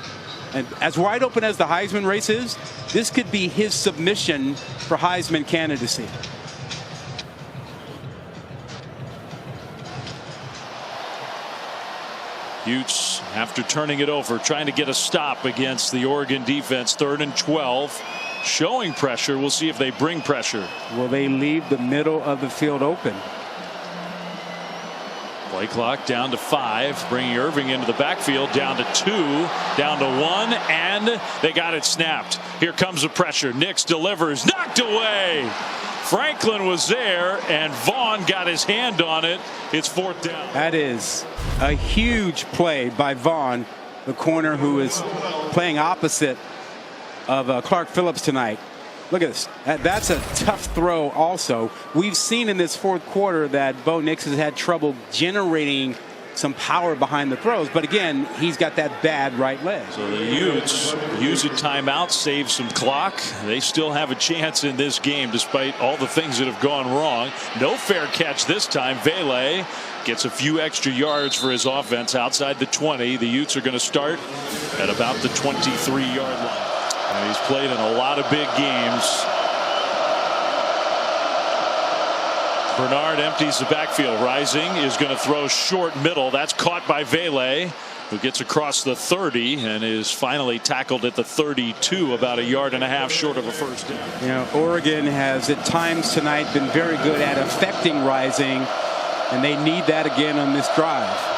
and as wide open as the Heisman race is, this could be his submission for Heisman candidacy. Utes, after turning it over, trying to get a stop against the Oregon defense. 3rd and 12, showing pressure. We'll see if they bring pressure. Will they leave the middle of the field open? Play clock down to 5, bringing Irving into the backfield, down to 2, down to 1, and they got it snapped. Here comes the pressure. Nix delivers, knocked away. Franklin was there, and Vaughn got his hand on it. It's 4th down. That is a huge play by Vaughn, the corner who is playing opposite of Clark Phillips tonight. Look at this. That's a tough throw also. We've seen in this 4th quarter that Bo Nix has had trouble generating some power behind the throws, but again, he's got that bad right leg. So the Utes use a timeout, save some clock. They still have a chance in this game despite all the things that have gone wrong. No fair catch this time. Vele gets a few extra yards for his offense outside the 20. The Utes are going to start at about the 23-yard line. And he's played in a lot of big games. Bernard empties the backfield. Rising is going to throw short middle. That's caught by Vele, who gets across the 30 and is finally tackled at the 32, about a yard and a half short of a first down. You know, Oregon has at times tonight been very good at affecting Rising, and they need that again on this drive.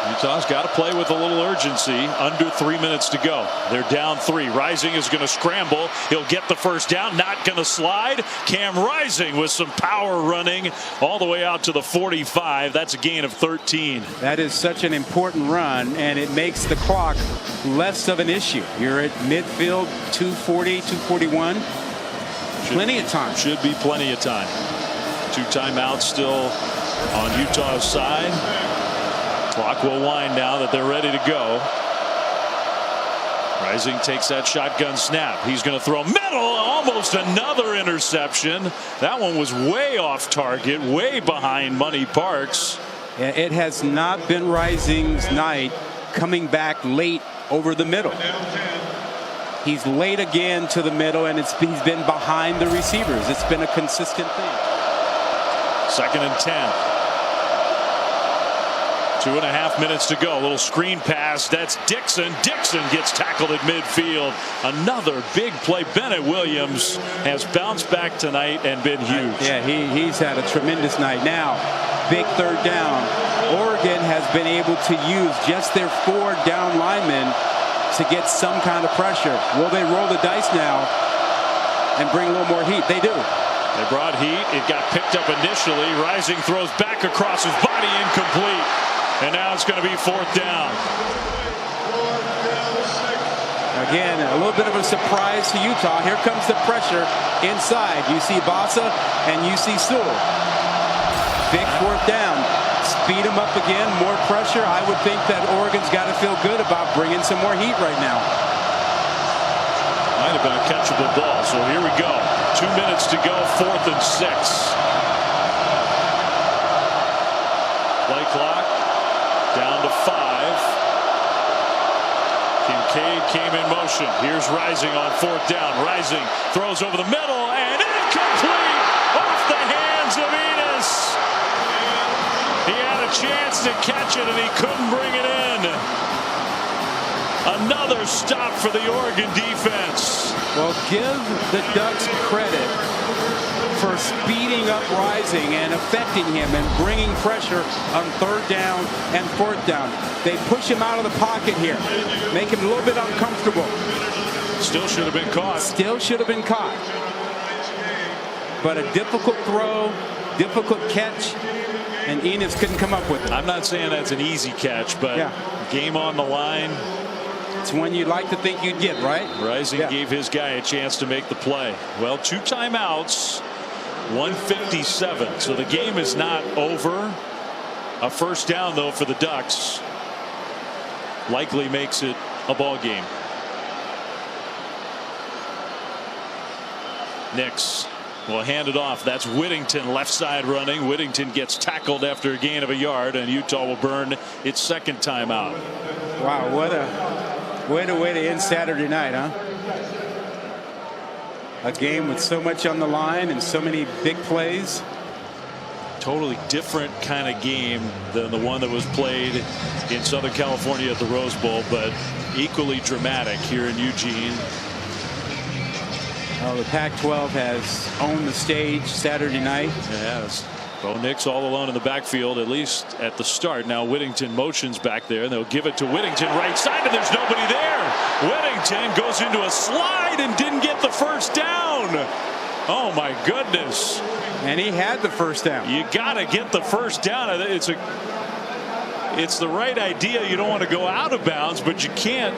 Utah's got to play with a little urgency. Under 3 minutes to go. They're down 3. Rising is going to scramble. He'll get the first down. Not going to slide. Cam Rising with some power running all the way out to the 45. That's a gain of 13. That is such an important run, and it makes the clock less of an issue. You're at midfield, 2:40, 2:41. Plenty of time. Should be plenty of time. 2 timeouts still on Utah's side. Clock will wind now that they're ready to go. Rising takes that shotgun snap. He's going to throw middle. Almost another interception. That one was way off target, way behind Money Parks. Yeah, it has not been Rising's night coming back late over the middle. He's late again to the middle, and he's been behind the receivers. It's been a consistent thing. 2nd and 10. 2.5 minutes to go. A little screen pass. That's Dixon. Dixon gets tackled at midfield. Another big play. Bennett Williams has bounced back tonight and been huge. Yeah, he's had a tremendous night. Now, big 3rd down. Oregon has been able to use just their 4 down linemen to get some kind of pressure. Will they roll the dice now and bring a little more heat? They do. They brought heat. It got picked up initially. Rising throws back across his body, incomplete. And now it's going to be 4th down. Again, a little bit of a surprise to Utah. Here comes the pressure inside. You see Bassa and you see Sewell. Big 4th down. Speed them up again. More pressure. I would think that Oregon's got to feel good about bringing some more heat right now. Might have been a catchable ball. So here we go. 2 minutes to go. 4th and 6. Play clock down to 5. Kincaid came in motion. Here's Rising on 4th down. Rising throws over the middle and incomplete off the hands of Enos. He had a chance to catch it and he couldn't bring it in. Another stop for the Oregon defense. Well, give the Ducks credit for speeding up Rising and affecting him and bringing pressure on 3rd down and 4th down. They push him out of the pocket here, make him a little bit uncomfortable. Still should have been caught. Still should have been caught. But a difficult throw, difficult catch, and Enos couldn't come up with it. I'm not saying that's an easy catch, but game on the line. It's one you'd like to think you'd get, right? Rising gave his guy a chance to make the play. Well, 2 timeouts, 1:57. So the game is not over. A 1st down, though, for the Ducks likely makes it a ball game. Nix will hand it off. That's Whittington left side running. Whittington gets tackled after a gain of a yard, and Utah will burn its 2nd timeout. Wow, what a way to end Saturday night, huh? A game with so much on the line and so many big plays. Totally different kind of game than the one that was played in Southern California at the Rose Bowl, but equally dramatic here in Eugene. Well, the Pac-12 has owned the stage Saturday night. It has. Bo Nix all alone in the backfield, at least at the start. Now Whittington motions back there, and they'll give it to Whittington right side, and there's nobody there. Whittington goes into a slide and didn't get the 1st down. Oh my goodness. And he had the 1st down. You got to get the 1st down. It's the right idea. You don't want to go out of bounds, but you can't.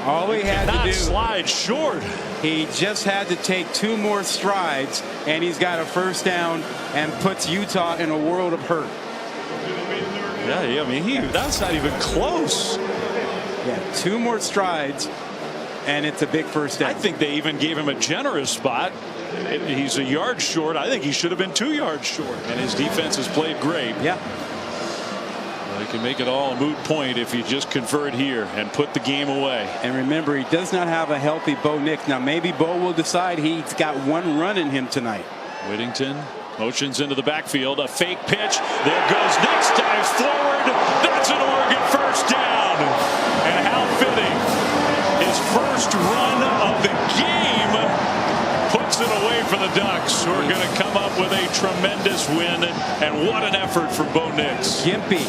All he had to do, slide short. He just had to take 2 more strides, and he's got a 1st down and puts Utah in a world of hurt. Yeah, I mean, that's not even close. Yeah, 2 more strides, and it's a big 1st down. I think they even gave him a generous spot. He's a yard short. I think he should have been 2 yards short, and his defense has played great. Yeah. They can make it all a moot point if you just convert here and put the game away. And remember, he does not have a healthy Bo Nix. Now maybe Bo will decide he's got 1 run in him tonight. Whittington motions into the backfield. A fake pitch. There goes Nix. Dives forward. That's an Oregon 1st down. And how fitting. His 1st run of the game puts it away for the Ducks, who are going to come up with a tremendous win. And what an effort for Bo Nix. Gimpy.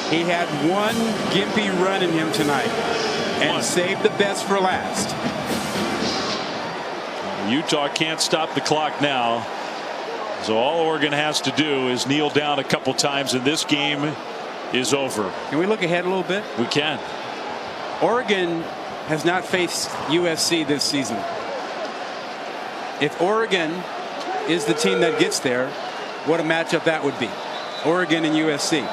He had 1 gimpy run in him tonight and saved the best for last. Utah can't stop the clock now. So all Oregon has to do is kneel down a couple times and this game is over. Can we look ahead a little bit? We can. Oregon has not faced USC this season. If Oregon is the team that gets there, what a matchup that would be. Oregon and USC.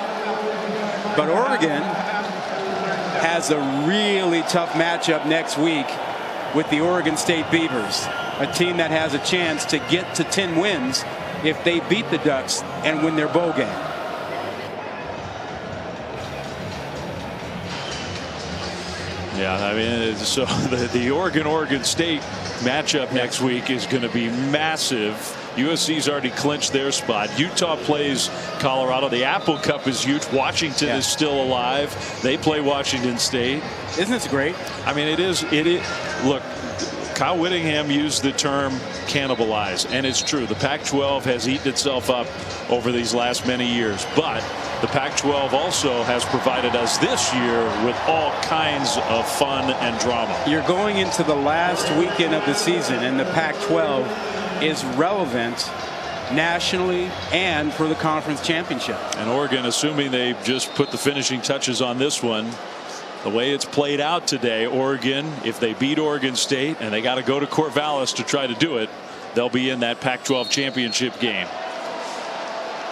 But Oregon has a really tough matchup next week with the Oregon State Beavers, a team that has a chance to get to 10 wins if they beat the Ducks and win their bowl game. Yeah, I mean, so the Oregon State matchup next week is going to be massive. USC's already clinched their spot. Utah plays Colorado. The Apple Cup is huge. Washington is still alive. They play Washington State. Isn't this great? I mean, it is. Look, Kyle Whittingham used the term cannibalize, and it's true. The Pac-12 has eaten itself up over these last many years, but the Pac-12 also has provided us this year with all kinds of fun and drama. You're going into the last weekend of the season, and the Pac-12 is relevant nationally and for the conference championship. And Oregon, assuming they just put the finishing touches on this one, the way it's played out today, Oregon, if they beat Oregon State, and they got to go to Corvallis to try to do it, they'll be in that Pac-12 championship game.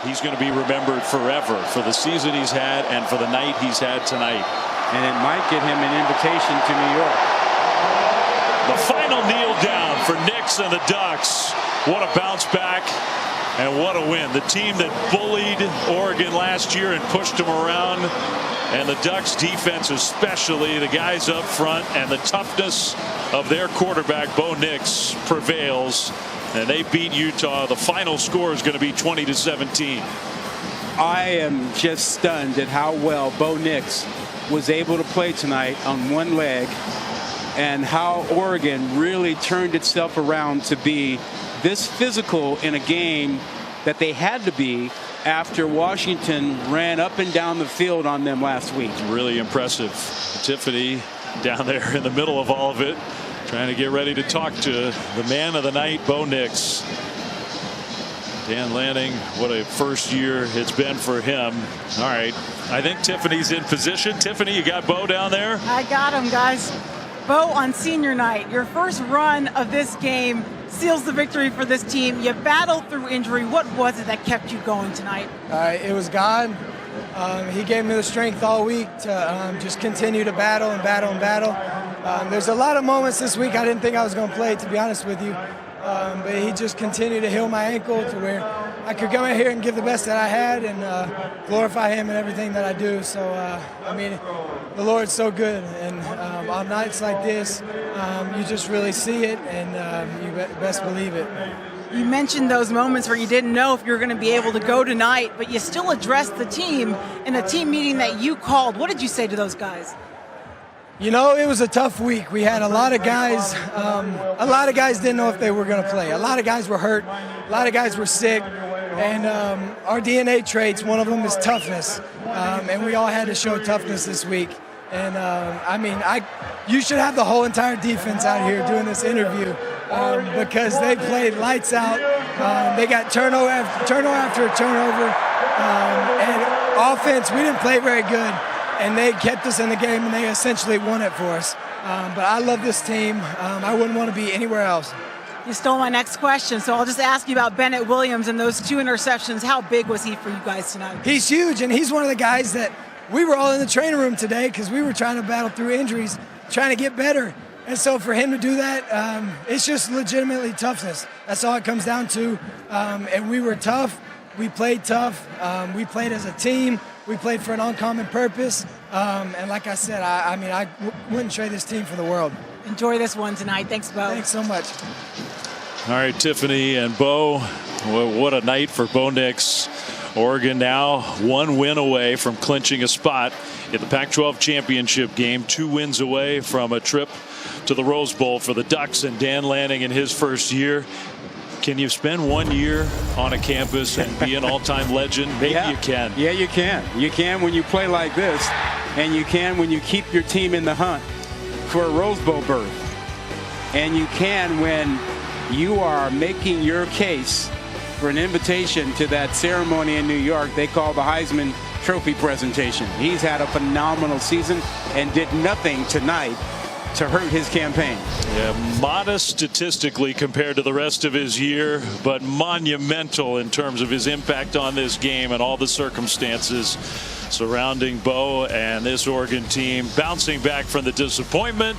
He's going to be remembered forever for the season he's had and for the night he's had tonight. And it might get him an invitation to New York. The final kneel down for Nix and the Ducks. What a bounce back and what a win. The team that bullied Oregon last year and pushed them around And the Ducks defense, especially the guys up front, and the toughness of their quarterback, Bo Nix, prevails. And they beat Utah. The final score is going to be 20-17. I am just stunned at how well Bo Nix was able to play tonight on one leg, and how Oregon really turned itself around to be this physical in a game that they had to be after Washington ran up and down the field on them last week. Really impressive. Tiffany down there in the middle of all of it, trying to get ready to talk to the man of the night, Bo Nix. Dan Lanning, what a first year it's been for him. All right, I think Tiffany's in position. Tiffany, you got Bo down there? I got him, guys. Bo, on senior night, your first run of this game seals the victory for this team. You battled through injury. What was it that kept you going tonight? It was God. He gave me the strength all week to just continue to battle and battle and battle. There's a lot of moments this week I didn't think I was going to play, to be honest with you. But he just continued to heal my ankle to where I could go in here and give the best that I had and glorify him in everything that I do. So, I mean, the Lord's so good. And on nights like this, you just really see it, and you best believe it. You mentioned those moments where you didn't know if you were going to be able to go tonight, but you still addressed the team in a team meeting that you called. What did you say to those guys? You know, it was a tough week. We had a lot of guys. A lot of guys didn't know if they were going to play. A lot of guys were hurt. A lot of guys were sick. And our DNA traits, one of them is toughness. And we all had to show toughness this week. And, I mean, you should have the whole entire defense out here doing this interview because they played lights out. They got turnover after turnover. And offense, we didn't play very good. And they kept us in the game, and they essentially won it for us. But I love this team. I wouldn't want to be anywhere else. You stole my next question, so I'll just ask you about Bennett Williams and those 2 interceptions. How big was he for you guys tonight? He's huge, and he's one of the guys that we were all in the training room today because we were trying to battle through injuries, trying to get better. And so for him to do that, it's just legitimately toughness. That's all it comes down to. And we were tough. We played tough. We played as a team. We played for an uncommon purpose. And like I said, I wouldn't trade this team for the world. Enjoy this one tonight. Thanks, Bo. Thanks so much. All right, Tiffany and Bo, what a night for Bo Nix. Oregon now 1 win away from clinching a spot in the Pac-12 championship game. 2 wins away from a trip to the Rose Bowl for the Ducks and Dan Lanning in his first year. Can you spend 1 year on a campus and be an all-time legend? Maybe you can. Yeah, you can. You can when you play like this, and you can when you keep your team in the hunt for a Rose Bowl berth. And you can when you are making your case for an invitation to that ceremony in New York they call the Heisman Trophy presentation. He's had a phenomenal season and did nothing tonight to hurt his campaign. Yeah, modest statistically compared to the rest of his year, but monumental in terms of his impact on this game and all the circumstances surrounding Bo and this Oregon team bouncing back from the disappointment.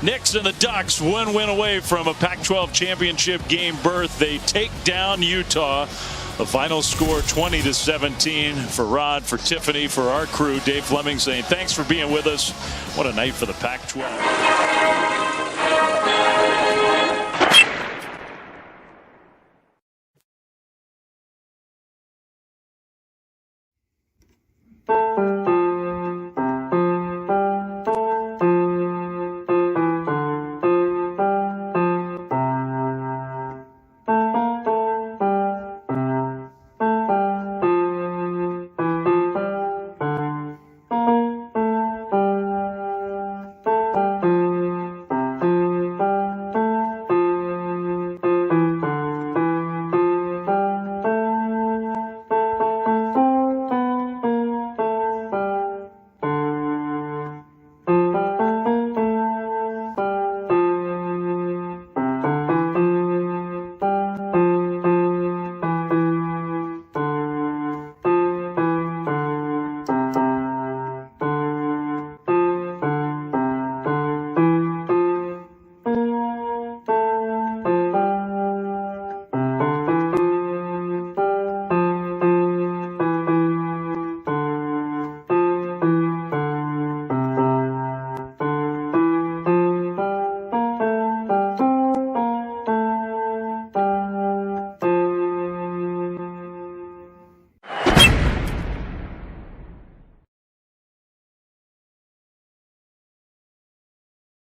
Nix and the Ducks 1 win away from a Pac-12 championship game berth. They take down Utah. The final score 20-17 for Rod, for Tiffany, for our crew. Dave Fleming saying thanks for being with us. What a night for the Pac-12.